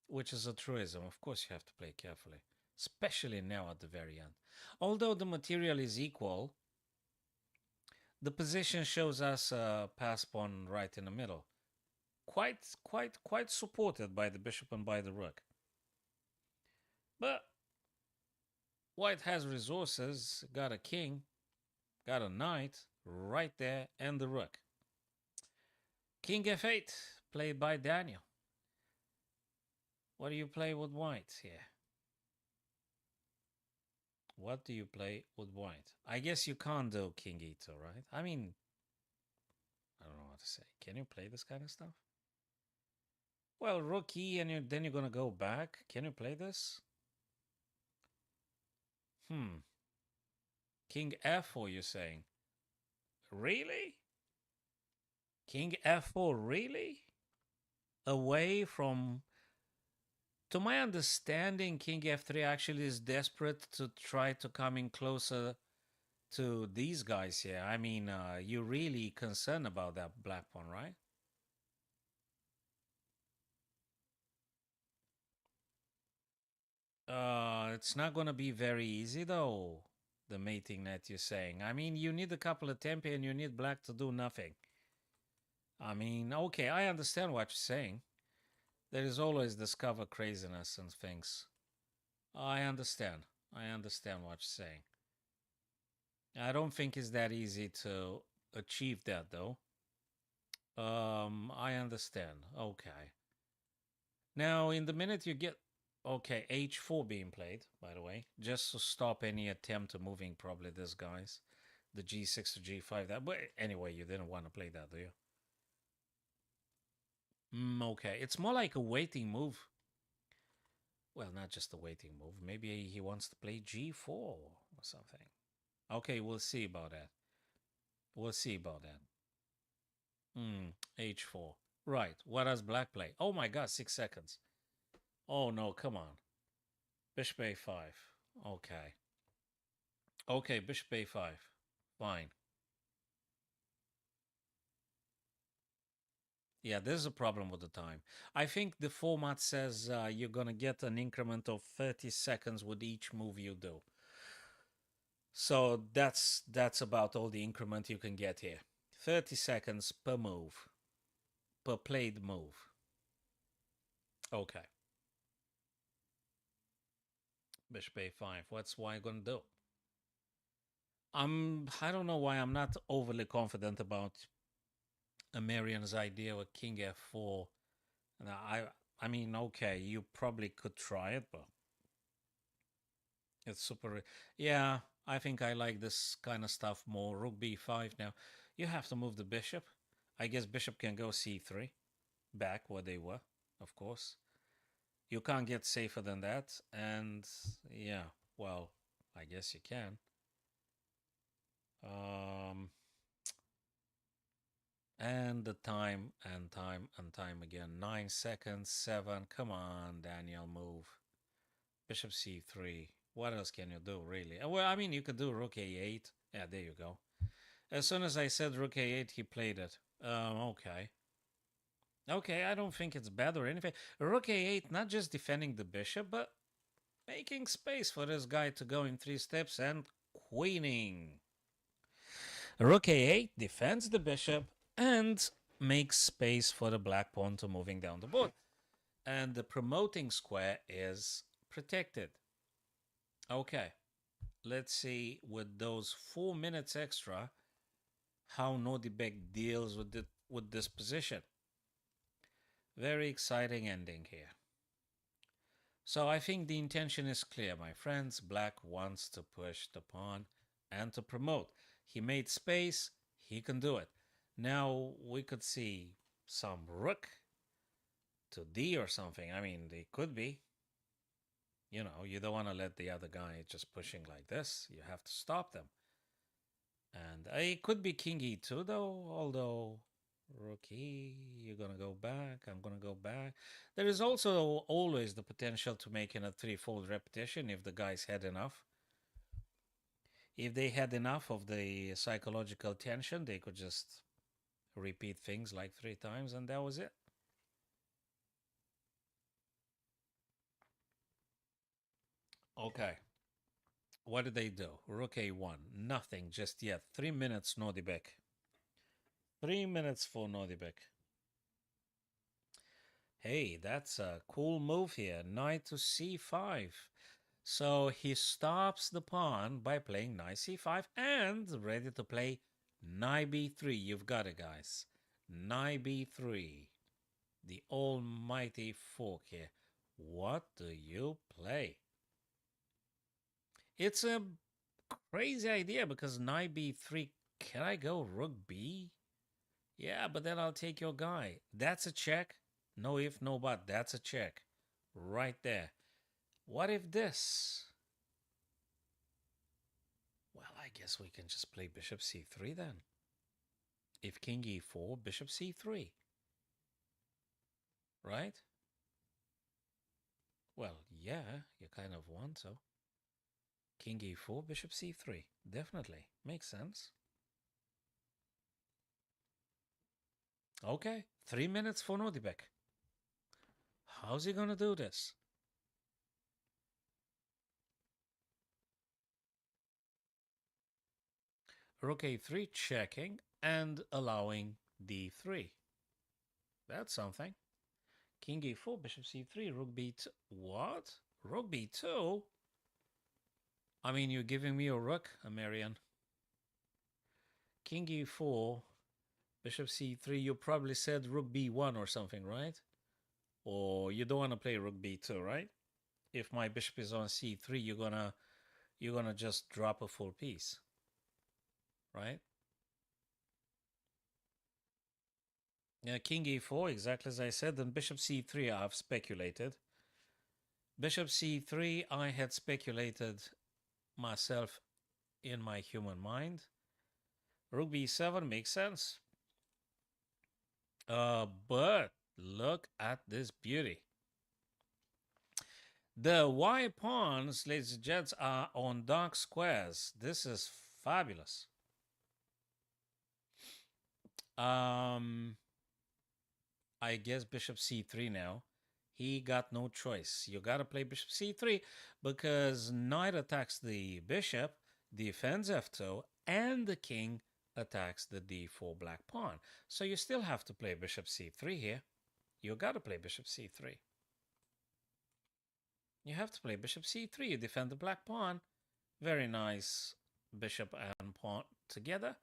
Which is a truism. Of course, you have to play carefully, especially now at the very end. Although the material is equal, the position shows us a pass pawn right in the middle. Quite supported by the bishop and by the rook. But white has resources, got a king, got a knight right there, and the rook. King f8, played by Daniel. What do you play with white here? What do you play with white? I guess you can't do king e2, right? I mean, I don't know what to say. Can you play this kind of stuff? Well, rook e, and then you're gonna go back. Can you play this? King f4, you're saying? Really? King f4, really? Away from... To my understanding, king f3 actually is desperate to try to come in closer to these guys here. I mean, you're really concerned about that black pawn, right? It's not going to be very easy, though, the mating that you're saying. I mean, you need a couple of tempi and you need black to do nothing. I mean, okay, I understand what you're saying. There is always discover craziness and things. I understand. I understand what you're saying. I don't think it's that easy to achieve that, though. I understand. Okay. Now, in the minute you get, okay, h4 being played, by the way, just to stop any attempt of moving probably this guy's, the g6 to g5. That, but anyway, you didn't want to play that, do you? Okay, it's more like a waiting move. Well, not just a waiting move. Maybe he wants to play g4 or something. Okay, we'll see about that. We'll see about that. H4. Right. What does black play? Oh my god, 6 seconds. Oh no, come on. Bishop a5. Okay. Okay, bishop a5. Fine. Yeah, there's a problem with the time. I think the format says you're going to get an increment of 30 seconds with each move you do. So that's about all the increment you can get here. 30 seconds per move, per played move. Okay. Bishop a5. What's why going to do? I don't know why I'm not overly confident about Amerian's idea of king f4. Now, I mean, okay, you probably could try it, but it's super. Yeah, I think I like this kind of stuff more. Rook b5 now. You have to move the bishop. I guess bishop can go c3, back where they were, of course. You can't get safer than that. And yeah, well, I guess you can. And the time and time and time again. 9 seconds, 7. Come on, Daniel, move. Bishop c3. What else can you do, really? Well, I mean, you could do rook a8. Yeah, there you go. As soon as I said rook a8, he played it. Okay. Okay, I don't think it's bad or anything. Rook a8, not just defending the bishop, but making space for this guy to go in 3 steps and queening. Rook a8 defends the bishop and makes space for the black pawn to moving down the board. And the promoting square is protected. Okay, let's see with those 4 minutes extra how Nodibek deals with this position. Very exciting ending here. So I think the intention is clear, my friends. Black wants to push the pawn and to promote. He made space, he can do it. Now we could see some rook to d or something. I mean, they could be. You know, you don't want to let the other guy just pushing like this. You have to stop them. And it could be king e2 though, although rook e, you're going to go back, I'm going to go back. There is also always the potential to make in a threefold repetition if the guys had enough. If they had enough of the psychological tension, they could just repeat things like 3 times and that was it. Okay. What did they do? Rook a1. Nothing just yet. 3 minutes, Nodibek. 3 minutes for Nodibek. Hey, that's a cool move here. Knight to c5. So he stops the pawn by playing knight c5 and ready to play knight b3. You've got it, guys. Knight b3. The almighty fork here. What do you play? It's a crazy idea because knight b3. Can I go rook b? Yeah, but then I'll take your guy. That's a check. No if, no but. That's a check. Right there. What if this? Well, I guess we can just play bishop c3 then. If king e4, bishop c3. Right? Well, yeah, you kind of want so. King e4, bishop c3. Definitely. Makes sense. Okay, 3 minutes for Nodibek. How's he gonna do this? Rook a3 checking and allowing d3. That's something. King e4, bishop c3, rook b2. What? Rook b2? I mean, you're giving me a rook, Amerian. King e4, bishop c3. You probably said rook b1 or something, right? Or you don't want to play rook b2, right? If my bishop is on c3, you're gonna just drop a full piece, right? Yeah, king e4, exactly as I said. Then bishop c3, I've speculated. Bishop c3, I had speculated myself in my human mind. Rook b7 makes sense. But look at this beauty. The white pawns, ladies and gents, are on dark squares. This is fabulous. I guess bishop c3 now. He got no choice. You got to play bishop c3 because knight attacks the bishop, defends f2, and the king attacks the d4 black pawn. So you still have to play bishop c3 here. You got to play bishop c3. You have to play bishop c3. You defend the black pawn. Very nice bishop and pawn together.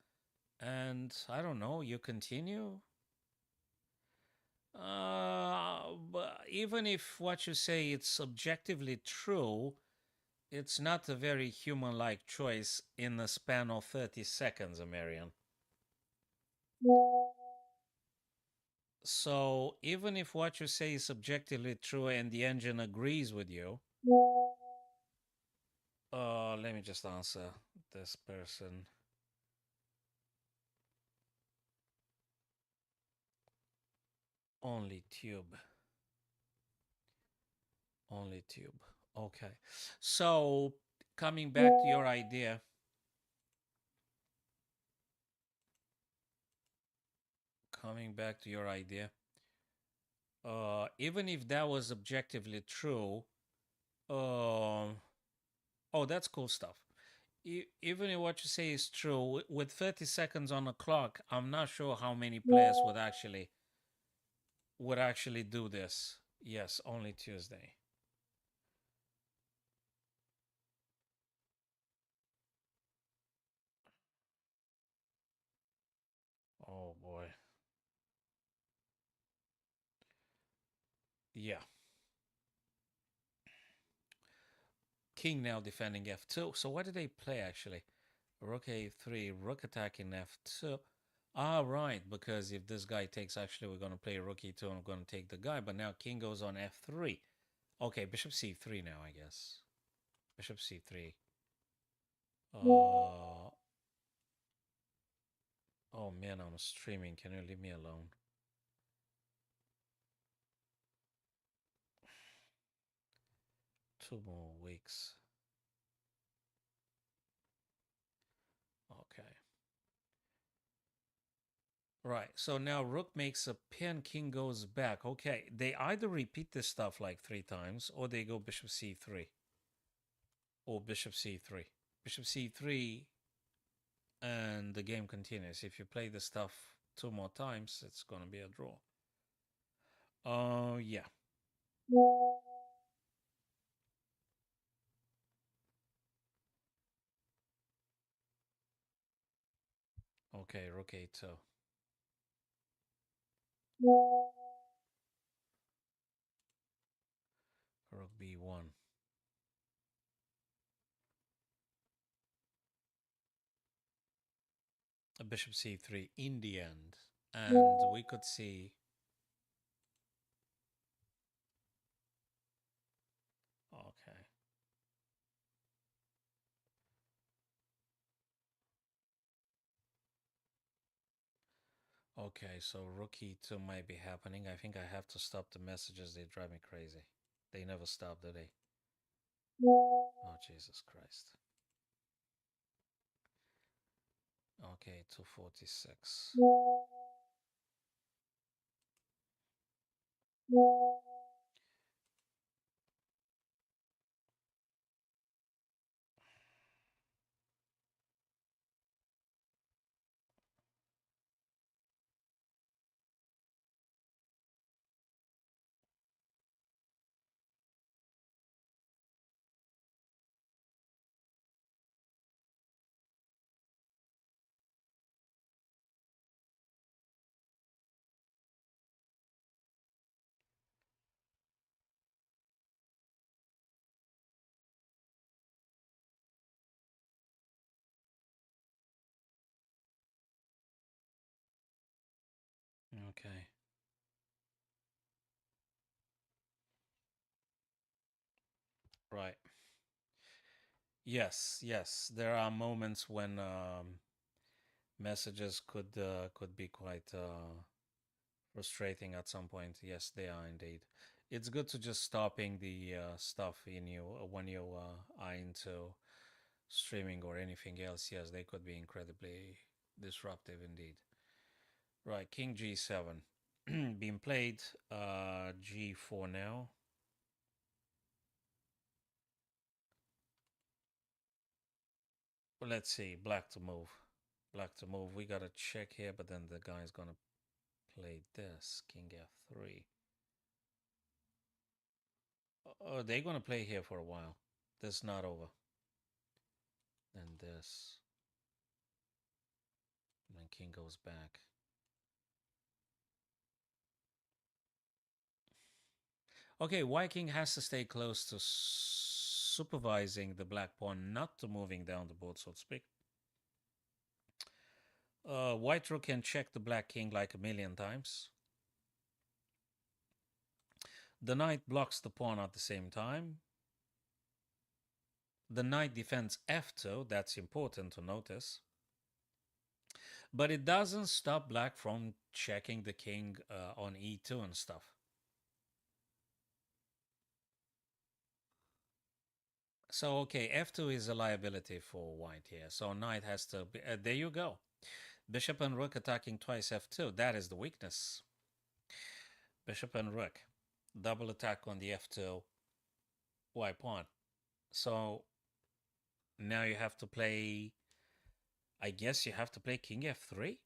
And I don't know, you continue. But even if what you say it's objectively true, it's not a very human-like choice in the span of 30 seconds, Amerian. So even if what you say is objectively true and the engine agrees with you, let me just answer this person. Only tube. Only tube. Okay. So coming back to your idea. Coming back to your idea. Even if that was objectively true, oh, that's cool stuff. Even if what you say is true, with 30 seconds on the clock, I'm not sure how many players would actually do this. Yes, only Tuesday. Oh boy. Yeah. King now defending f2. So what did they play actually? Rook a3, rook attacking f2. Ah, right, because if this guy takes, actually, we're going to play rook e2 and I'm going to take the guy. But now king goes on f3. Okay, bishop c3 now, I guess. Bishop c3. Oh man, I'm streaming. Can you leave me alone? Two more weeks. Okay. Right, so now rook makes a pin, king goes back. Okay, they either repeat this stuff like 3 times or they go bishop c3 or bishop c3. Bishop c3 and the game continues. If you play the stuff 2 more times, it's going to be a draw. Oh, yeah. Okay, rook a2. Rook b1. Bishop c3 in the end. And we could see... Okay. Okay, so rook e2 might be happening. I think I have to stop the messages. They drive me crazy. They never stop, do they? Oh, Jesus Christ. Okay, 246. Okay. Right. Yes, yes. There are moments when messages could be quite frustrating at some point. Yes, they are indeed. It's good to just stopping the stuff in you when you are into streaming or anything else. Yes, they could be incredibly disruptive indeed. Right, King G7 being played. G4 now. Well, let's see. Black to move. Black to move. We gotta check here, but then the guy's gonna play this. King F3. Oh, they're gonna play here for a while. This is not over. Then this. And then king goes back. Okay, white king has to stay close to supervising the black pawn, not to moving down the board, so to speak. White rook can check the black king like a million times. The knight blocks the pawn at the same time. The knight defends f2, that's important to notice. But it doesn't stop black from checking the king on e2 and stuff. So, okay, f2 is a liability for white here. So knight has to be, there you go. Bishop and rook attacking twice f2. That is the weakness. Bishop and rook. Double attack on the f2 white pawn. So now you have to play, I guess you have to play king f3.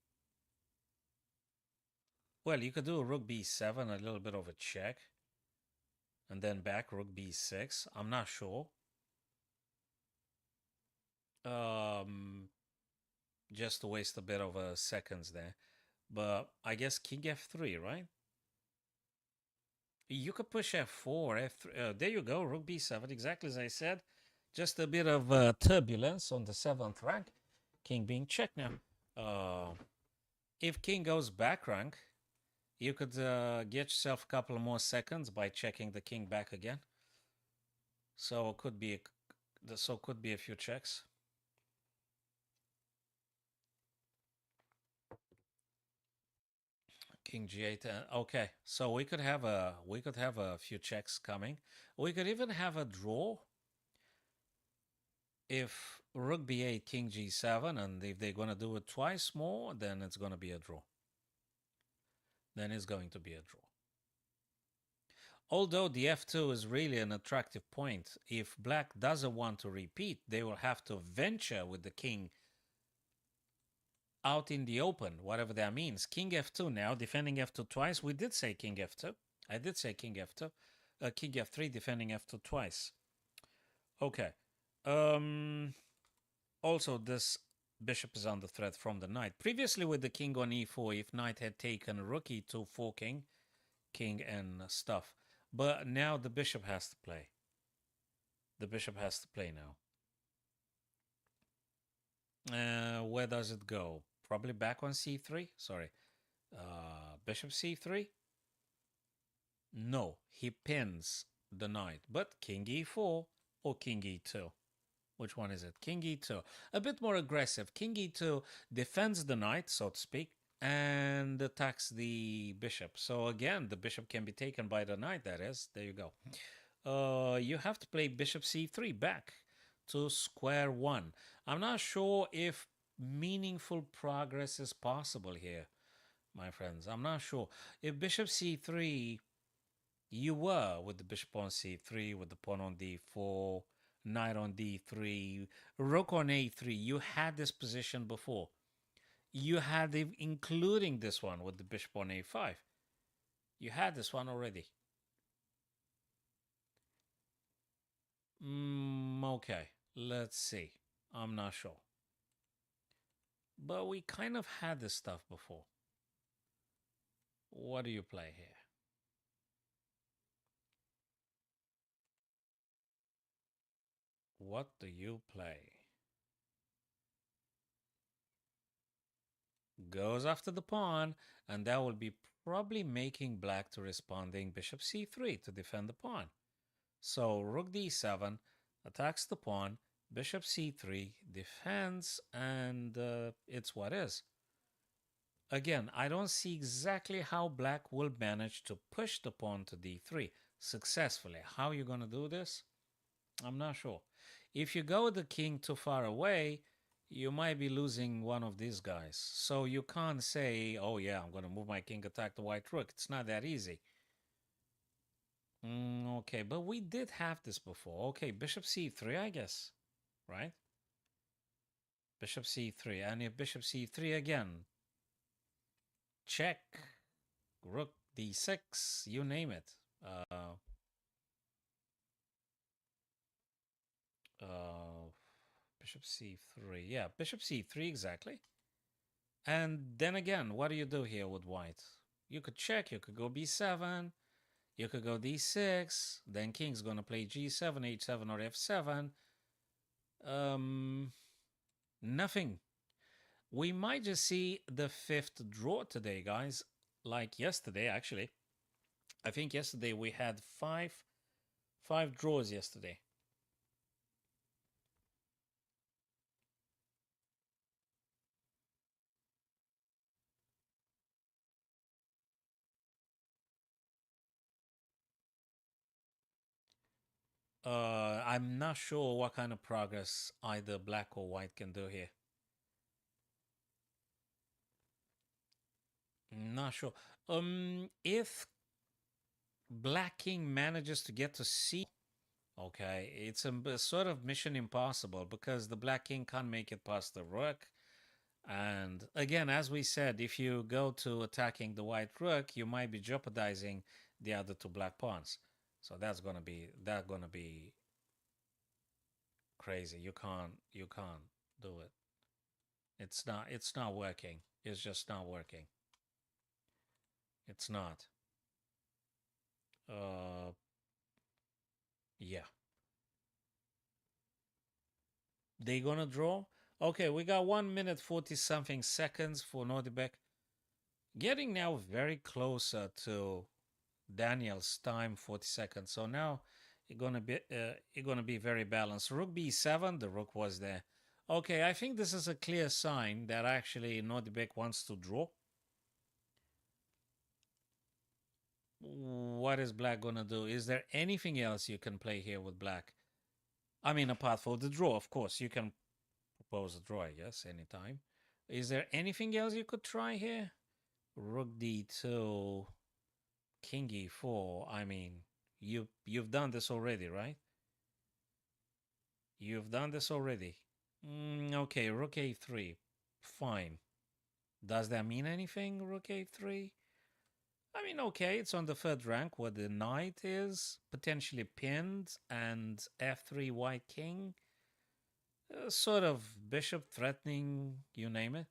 Well, you could do rook b7, a little bit of a check. And then back rook b6. I'm not sure. Just to waste a bit of seconds there. But I guess king f3, right? You could push f4, f3. There you go, rook b7, exactly as I said. Just a bit of turbulence on the 7th rank. King being checked now. If king goes back rank, you could get yourself a couple more seconds by checking the king back again. So could be a few checks. King g8. Okay, so we could have a few checks coming. We could even have a draw if rook b8, king g7, and if they're gonna do it twice more, then it's gonna be a draw. Then it's going to be a draw. Although the f2 is really an attractive point, if black doesn't want to repeat, they will have to venture with the king out in the open, whatever that means. King f2 now, defending f2 twice. We did say king f2. I did say king f2. King f3, defending f2 twice. Okay. Also, this bishop is under threat from the knight. Previously, with the king on e4, if knight had taken rook e2, forking king and stuff. But now the bishop has to play. The bishop has to play now. Where does it go? Probably back on c3. Sorry. Bishop c3. No, he pins the knight. But king e4 or king e2. Which one is it? King e2. A bit more aggressive. King e2 defends the knight, so to speak, and attacks the bishop. So again, the bishop can be taken by the knight, that is. There you go. You have to play bishop c3 back to square one. I'm not sure if meaningful progress is possible here, my friends. I'm not sure. If bishop c3, you were with the bishop on c3, with the pawn on d4, knight on d3, rook on a3. You had this position before. You had it, including this one with the bishop on a5. You had this one already. Okay, let's see. I'm not sure. But we kind of had this stuff before. What do you play here? What do you play? goes after the pawn, and that will be probably making black to responding bishop c3 to defend the pawn. So rook d7 attacks the pawn, bishop c3 defends, and it's what is. Again, I don't see exactly how black will manage to push the pawn to d3 successfully. How are you going to do this? I'm not sure. If you go the king too far away, you might be losing one of these guys. So you can't say, oh yeah, I'm going to move my king, attack the white rook. It's not that easy. Okay, but we did have this before. Okay, bishop c3, I guess, right? Bishop c3, and if bishop c3 again, check, rook d6, you name it. Bishop c3, yeah, bishop c3 exactly. And then again, what do you do here with white? You could check, you could go b7, you could go d6, then king's going to play g7, h7, or f7. Nothing. We might just see the fifth draw today, guys. Like yesterday, actually. I think yesterday we had five draws yesterday. I'm not sure what kind of progress either black or white can do here. Not sure. If black king manages to get to c, okay, it's a sort of mission impossible because the black king can't make it past the rook. And again, as we said, if you go to attacking the white rook, you might be jeopardizing the other two black pawns. So that's gonna be crazy. You can't do it. It's not working. It's just not working. It's not. Yeah. They gonna draw? Okay, we got 1 minute 40 something seconds for Nordbeck. Getting now very closer to Daniel's time, 40 seconds. So now it's gonna be very balanced. Rook b7, the rook was there. Okay, I think this is a clear sign that actually Nordbeck wants to draw. What is black gonna do? Is there anything else you can play here with black? I mean, apart from the draw, of course, you can propose a draw, I guess, anytime. Is there anything else you could try here? Rook d2, king e4. I mean, you've done this already, right? You've done this already. Okay, rook a3. Fine. Does that mean anything, rook a3? I mean, okay, it's on the third rank where the knight is potentially pinned and f3 white king. Sort of bishop threatening, you name it.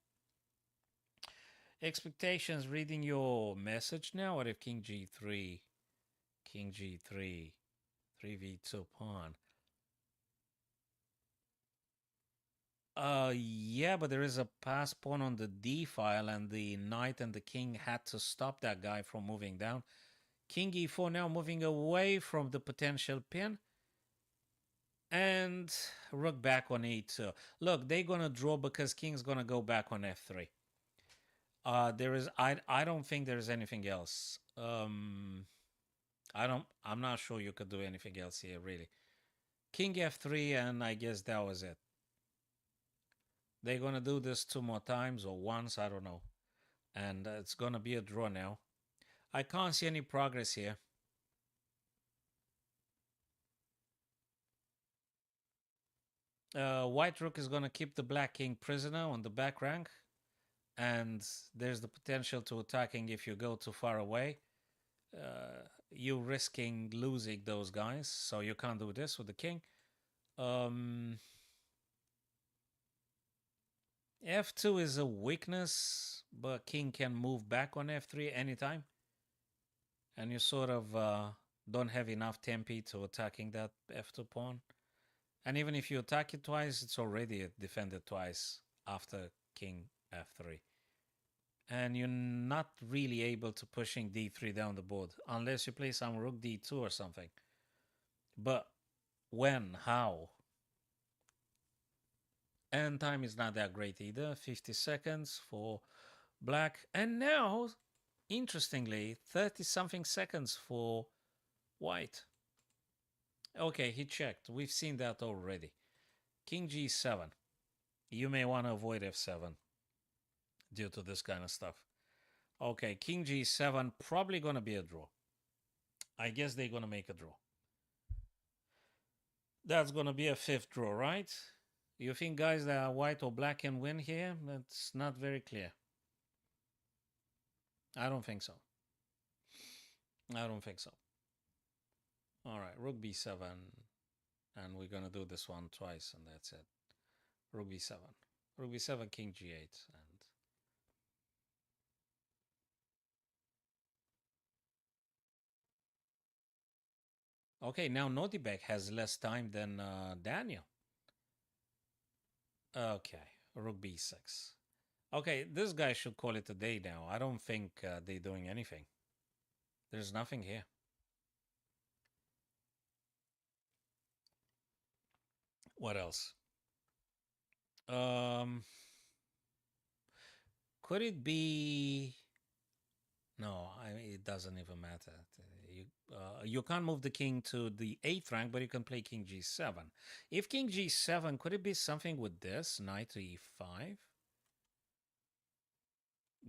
Expectations, reading your message now. What if king g3, 3v2 pawn? Yeah, but there is a pass pawn on the d file, and the knight and the king had to stop that guy from moving down. King e4 now moving away from the potential pin. And rook back on e2. Look, they're gonna draw because king's gonna go back on f3. I don't think there's anything else. I'm not sure you could do anything else here, really. King f3, and I guess that was it. They're gonna do this 2 more times or once, I don't know. And it's gonna be a draw now. I can't see any progress here. White rook is gonna keep the black king prisoner on the back rank. And there's the potential to attacking if you go too far away. You're risking losing those guys, so you can't do this with the king. F2 is a weakness, but king can move back on f3 anytime. And you sort of don't have enough tempi to attacking that f2 pawn. And even if you attack it twice, it's already defended twice after king f3. and you're not really able to pushing d3 down the board unless you play some rook d2 or something. But when, how? And time is not that great either. 50 seconds for black. And now, interestingly, 30 something seconds for white. Okay, he checked. We've seen that already. King g7. You may want to avoid f7 due to this kind of stuff. Okay, king g7, probably going to be a draw. I guess they're going to make a draw. That's going to be a fifth draw, right? You think, guys, that white or black can win here? That's not very clear. I don't think so. I don't think so. All right, rook b7. And we're going to do this one twice, and that's it. Rook b7. Rook b7, king g8. And okay, now Nodibek has less time than Daniel. Okay, rook b6. Okay, this guy should call it a day now. I don't think they're doing anything. There's nothing here. What else? Could it be? No, it doesn't even matter. You can't move the king to the 8th rank, but you can play king g7. If king g7, could it be something with this? Knight to e5?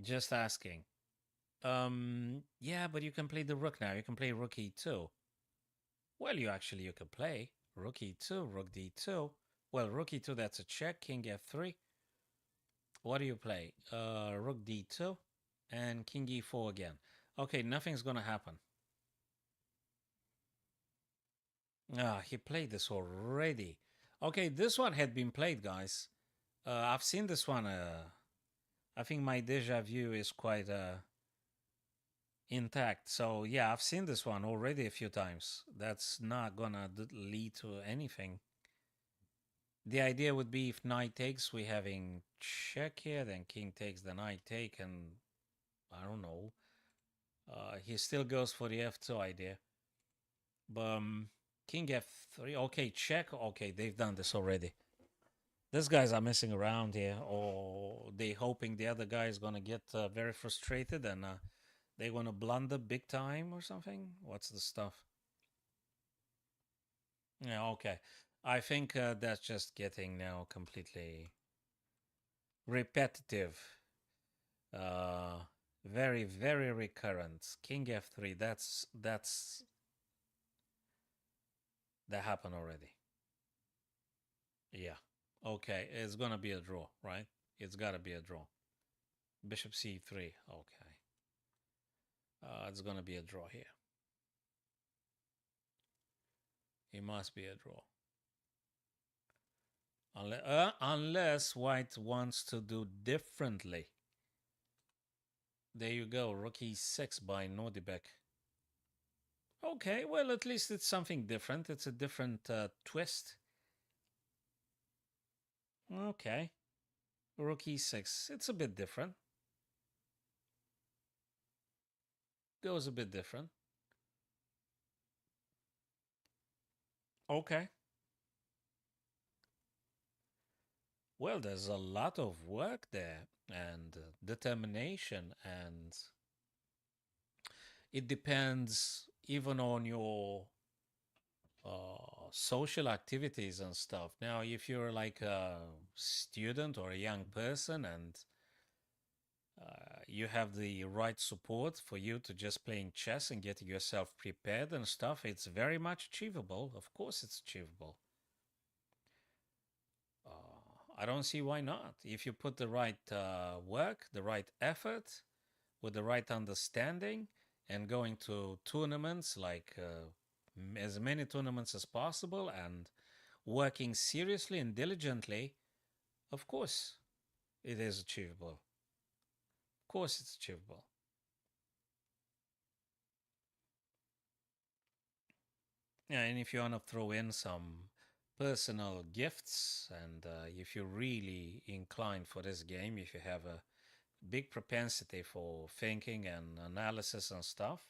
Just asking. Yeah, but you can play the rook now. You can play rook e2. Well, you can play rook e2, rook d2. Well, rook e2, that's a check. King f3. What do you play? Rook d2 and king e4 again. Okay, nothing's gonna happen. Ah, he played this already. Okay, this one had been played, guys. I've seen this one. I think my deja vu is quite intact. So yeah, I've seen this one already a few times. That's not gonna lead to anything. The idea would be if knight takes, we having check here, then king takes, the knight take, and I don't know. He still goes for the f2 idea. But king f3, okay, check. Okay, they've done this already. These guys are messing around here, or they hoping the other guy is gonna get very frustrated and they're gonna blunder big time or something. What's the stuff? Yeah, okay. I think that's just getting now completely repetitive. Very, very recurrent. King f3. That happened already. Yeah. Okay, it's gonna be a draw, right? It's gotta be a draw. Bishop c3. Okay. It's gonna be a draw here. It must be a draw. Unless white wants to do differently. There you go, rook e6 by Nordibek. Okay, well, at least it's something different. It's a different twist. Okay. Rook e6. It's a bit different. Goes a bit different. Okay. Well, there's a lot of work there and determination, and it depends even on your social activities and stuff. Now, if you're like a student or a young person and you have the right support for you to just playing chess and getting yourself prepared and stuff, it's very much achievable. Of course, it's achievable. I don't see why not. If you put the right work, the right effort, with the right understanding, and going to tournaments like as many tournaments as possible and working seriously and diligently, of course, it is achievable. Of course, it's achievable. Yeah, and if you want to throw in some personal gifts, and if you're really inclined for this game, if you have a big propensity for thinking and analysis and stuff,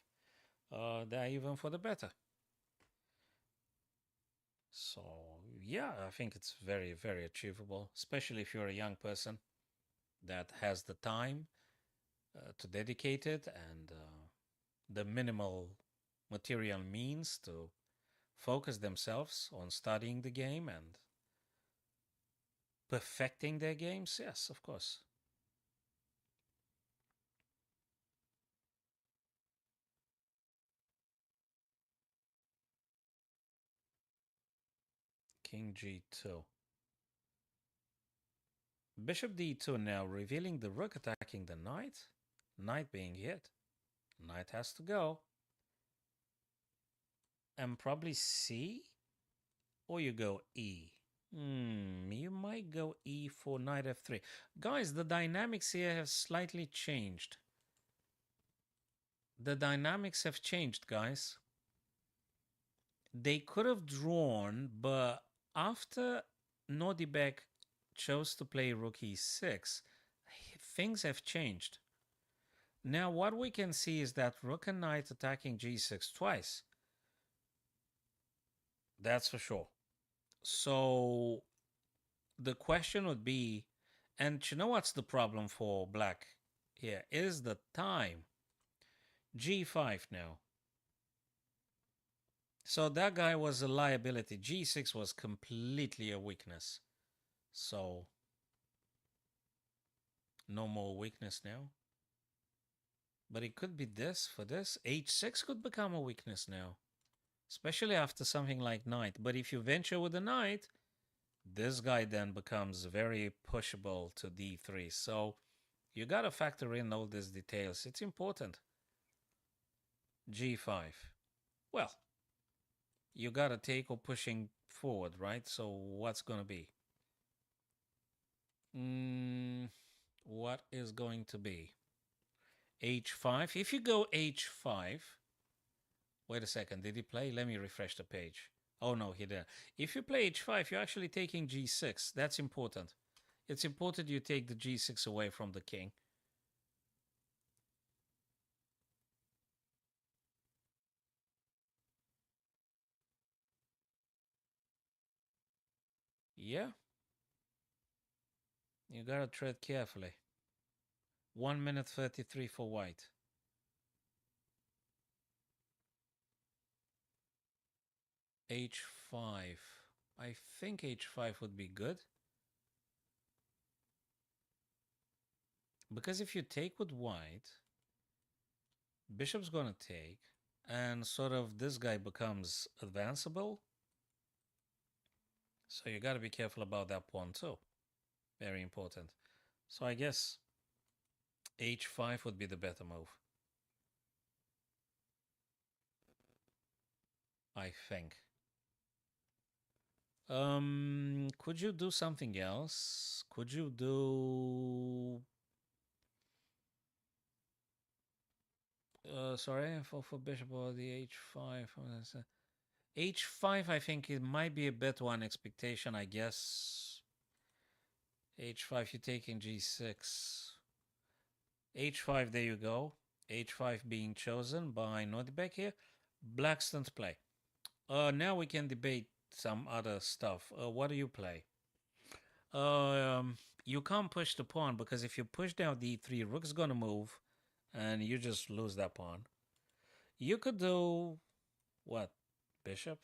they're even for the better. So, yeah, I think it's very, very achievable, especially if you're a young person that has the time to dedicate it and the minimal material means to focus themselves on studying the game and perfecting their games. Yes, of course. King g2. Bishop d2 now, revealing the rook attacking the knight. Knight being hit. Knight has to go. And probably c? Or you go e? You might go e4, knight f3. Guys, the dynamics here have slightly changed. The dynamics have changed, guys. They could have drawn, but after Nordibek chose to play rook e6, things have changed. Now, what we can see is that rook and knight attacking g6 twice. That's for sure. So the question would be, and you know what's the problem for black here? Is the time. G5 now. So that guy was a liability. G6 was completely a weakness. So no more weakness now. But it could be this for this. H6 could become a weakness now. Especially after something like knight. But if you venture with a knight, this guy then becomes very pushable to d3. So you got to factor in all these details. It's important. G5. Well, you got to take or pushing forward, right? So what's going to be? What is going to be? H5. If you go H5, wait a second, did he play? Let me refresh the page. Oh no, he didn't. If you play H5, you're actually taking G6. That's important. It's important you take the G6 away from the king. Yeah, you gotta tread carefully. 1 minute 33 for white. H5. I think H5 would be good. Because if you take with white, bishop's gonna take, and sort of this guy becomes advanceable. So you gotta be careful about that pawn too. Very important. So I guess H5 would be the better move. I think. Could you do something else? Could you do sorry for bishop or the h5? H5 I think it might be a bit one expectation, I guess. H5 you're taking g6. H5 there you go. H5 being chosen by Nordbeck here. Black's turn to play. Now we can debate some other stuff. What do you play? You can't push the pawn because if you push down d3, rook's gonna move, and you just lose that pawn. You could do what? Bishop?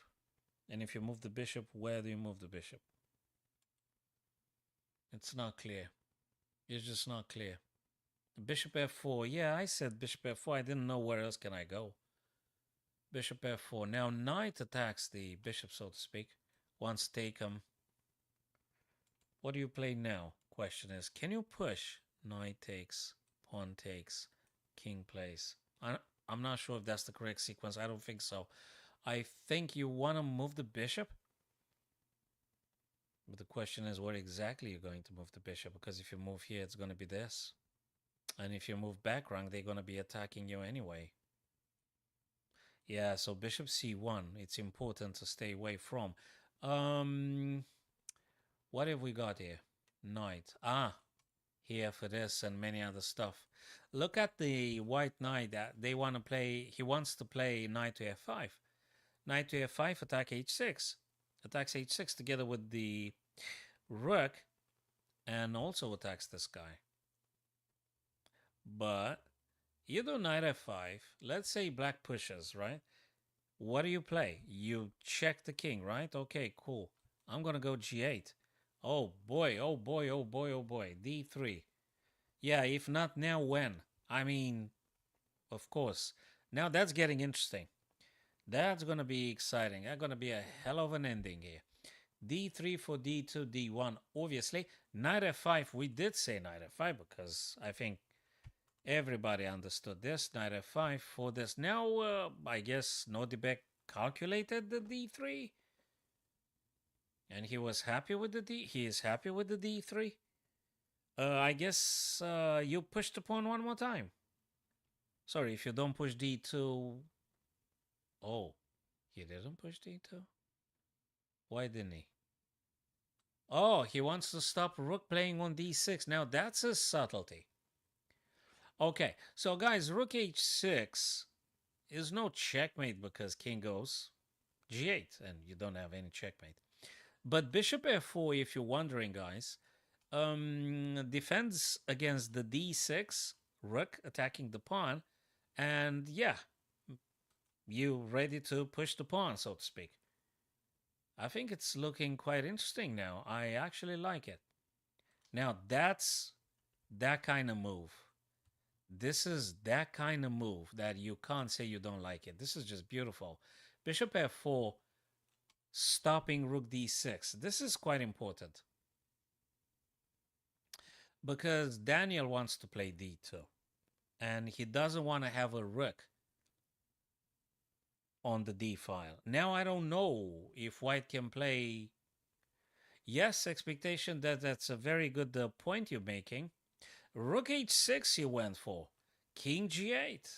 And if you move the bishop, where do you move the bishop? It's not clear. It's just not clear. Bishop f4. Yeah, I said bishop f4. I didn't know where else can I go. Bishop f4. Now knight attacks the bishop, so to speak. Wants to take him. What do you play now? Question is, can you push? Knight takes, pawn takes, king plays. I'm not sure if that's the correct sequence. I don't think so. I think you want to move the bishop. But the question is, where exactly you're going to move the bishop? Because if you move here, it's going to be this. And if you move back rank, they're going to be attacking you anyway. Yeah, so bishop c1, it's important to stay away from. What have we got here? Knight. here for this and many other stuff. Look at the white knight that they want to play. He wants to play knight to f5. Knight to f5, attack h6. Attacks h6 together with the rook and also attacks this guy. But you do knight f5. Let's say black pushes, right? What do you play? You check the king, right? Okay, cool. I'm going to go g8. Oh boy, oh boy, oh boy, oh boy. d3. Yeah, if not now, when? I mean, of course. Now that's getting interesting. That's going to be exciting. That's going to be a hell of an ending here. d3 for d2, d1. Obviously, knight f5. We did say knight f5 because I think everybody understood this. Knight f5 for this. Now, I guess Nodibek calculated the d3. And he was happy with the d. He is happy with the d3. I guess you push the pawn one more time. Sorry, if you don't push d2. Oh, he didn't push d2? Why didn't he? Oh, he wants to stop rook playing on d6. Now that's a subtlety. Okay, so guys, rook h6 is no checkmate because king goes g8 and you don't have any checkmate. But bishop f4, if you're wondering, guys, defends against the d6 rook attacking the pawn, and yeah, you ready to push the pawn, so to speak. I think it's looking quite interesting now. I actually like it. Now that's that kind of move. This is that kind of move that you can't say you don't like it. This is just beautiful. Bishop f4, stopping rook d6. This is quite important because Daniel wants to play d2 and he doesn't want to have a rook on the d file. Now I don't know if white can play. Yes, expectation that's a very good point you're making. Rook h6 he went for. King g8.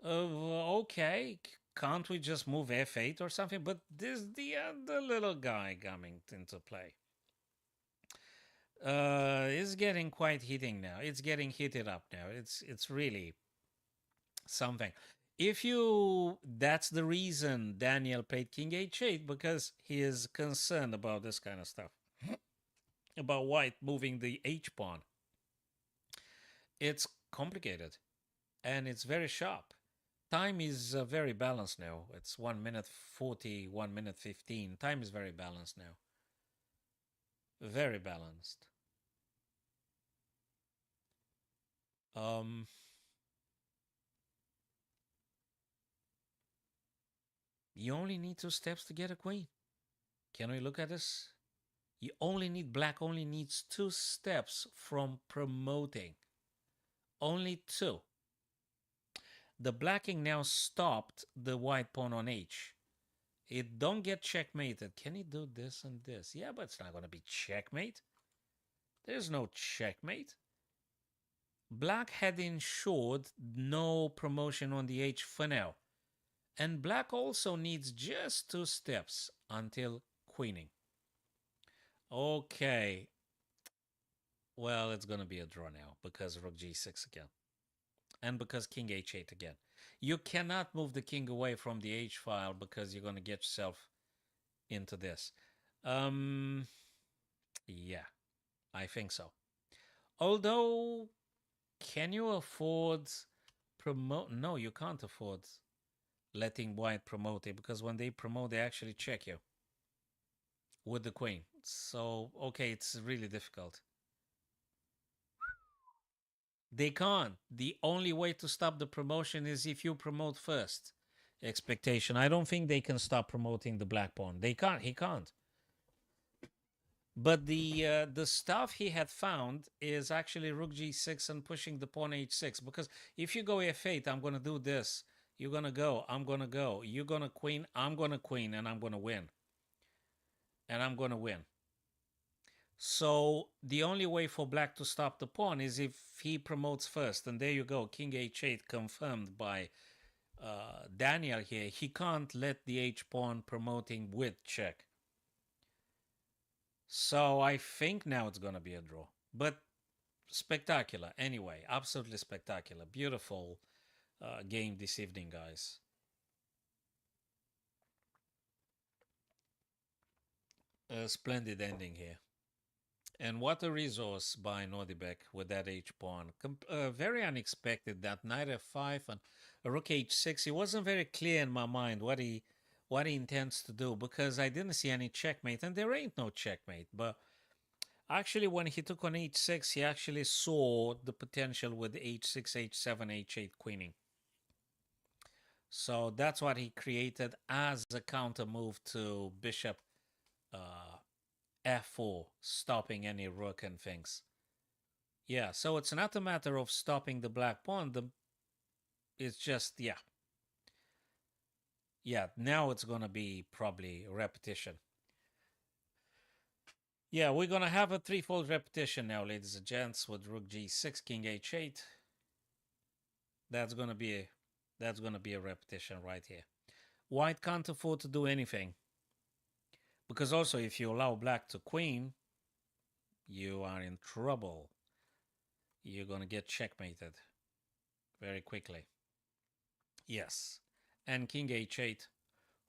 Okay, can't we just move f8 or something? But this the other little guy coming into play. It's getting quite heating now. It's getting heated up now. It's really something. If you, that's the reason Daniel played King h8 because he is concerned about this kind of stuff, about white moving the h pawn. It's complicated, and it's very sharp. Time is very balanced now. It's 1 minute 40, 1 minute 15. Time is very balanced now. Very balanced. You only need 2 steps to get a queen. Can we look at this? You only need, black only needs 2 steps from promoting. Only 2. The blacking now stopped the white pawn on h. It don't get checkmated. Can he do this and this? Yeah, but it's not going to be checkmate. There's no checkmate. Black had ensured no promotion on the h for now. And black also needs just 2 steps until queening. Okay. Well, it's going to be a draw now because rook g6 again. And because king h8 again. You cannot move the king away from the h file because you're going to get yourself into this. Yeah, I think so. Although, can you afford promote? No, you can't afford letting white promote it because when they promote, they actually check you with the queen. So, okay, it's really difficult. They can't. The only way to stop the promotion is if you promote first. Expectation. I don't think they can stop promoting the black pawn. They can't. He can't. But the stuff he had found is actually rook g6 and pushing the pawn h6. Because if you go f8, I'm going to do this. You're going to go. I'm going to go. You're going to queen. I'm going to queen. And I'm going to win. And I'm going to win. So the only way for black to stop the pawn is if he promotes first. And there you go. King h8 confirmed by Daniel here. He can't let the h-pawn promoting with check. So I think now it's going to be a draw. But spectacular anyway, absolutely spectacular. Beautiful game this evening, guys. A splendid ending here. And what a resource by Nordibek with that H pawn. Very unexpected that knight f5 and a rook h6. It wasn't very clear in my mind what he intends to do because I didn't see any checkmate, and there ain't no checkmate. But actually, when he took on h6, he actually saw the potential with h6, h7, h8 queening. So that's what he created as a counter move to bishop uh, f4, stopping any rook and things. Yeah, so it's not a matter of stopping the black pawn. It's just, yeah. Yeah, now it's going to be probably repetition. Yeah, we're going to have a threefold repetition now, ladies and gents, with rook g6, king h8. That's going to be a repetition right here. White can't afford to do anything. Because also, if you allow black to queen, you are in trouble. You're going to get checkmated very quickly. Yes. And king h8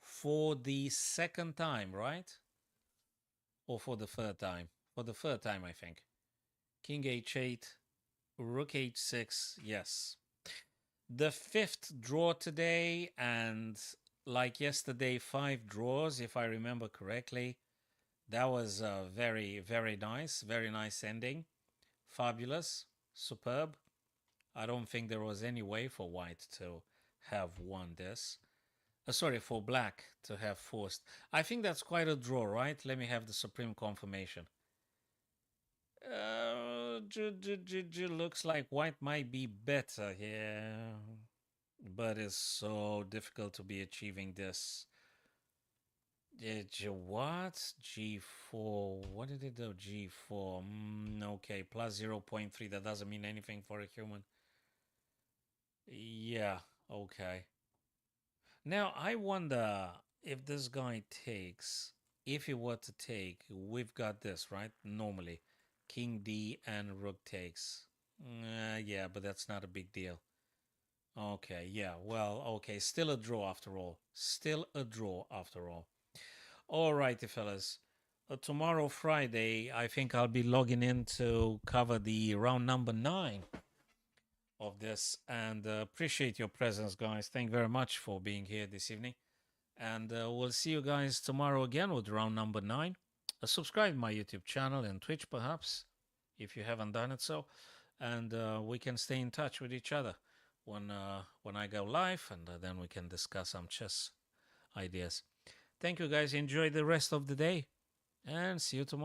for the second time, right? Or for the third time? For the third time, I think. King h8, rook h6, yes. The fifth draw today, and like yesterday, 5 draws, if I remember correctly. That was very nice ending. Fabulous, superb. I don't think there was any way for white to have won this. Sorry, for black to have forced. I think that's quite a draw, right? Let me have the supreme confirmation. Looks like white might be better here, but it's so difficult to be achieving this. What? G4. What did it do? G4. Okay, plus 0.3. That doesn't mean anything for a human. Yeah, okay. Now, I wonder if this guy takes, if he were to take, we've got this, right? Normally, King D and Rook takes. Yeah, but that's not a big deal. Okay, yeah, well, okay, still a draw after all. Still a draw after all. All righty, fellas. Tomorrow, Friday, I think I'll be logging in to cover the round number 9 of this, and appreciate your presence, guys. Thank you very much for being here this evening. And we'll see you guys tomorrow again with round number 9. Subscribe to my YouTube channel and Twitch, perhaps, if you haven't done it so. And we can stay in touch with each other when I go live, and then we can discuss some chess ideas. Thank you, guys. Enjoy the rest of the day, and see you tomorrow.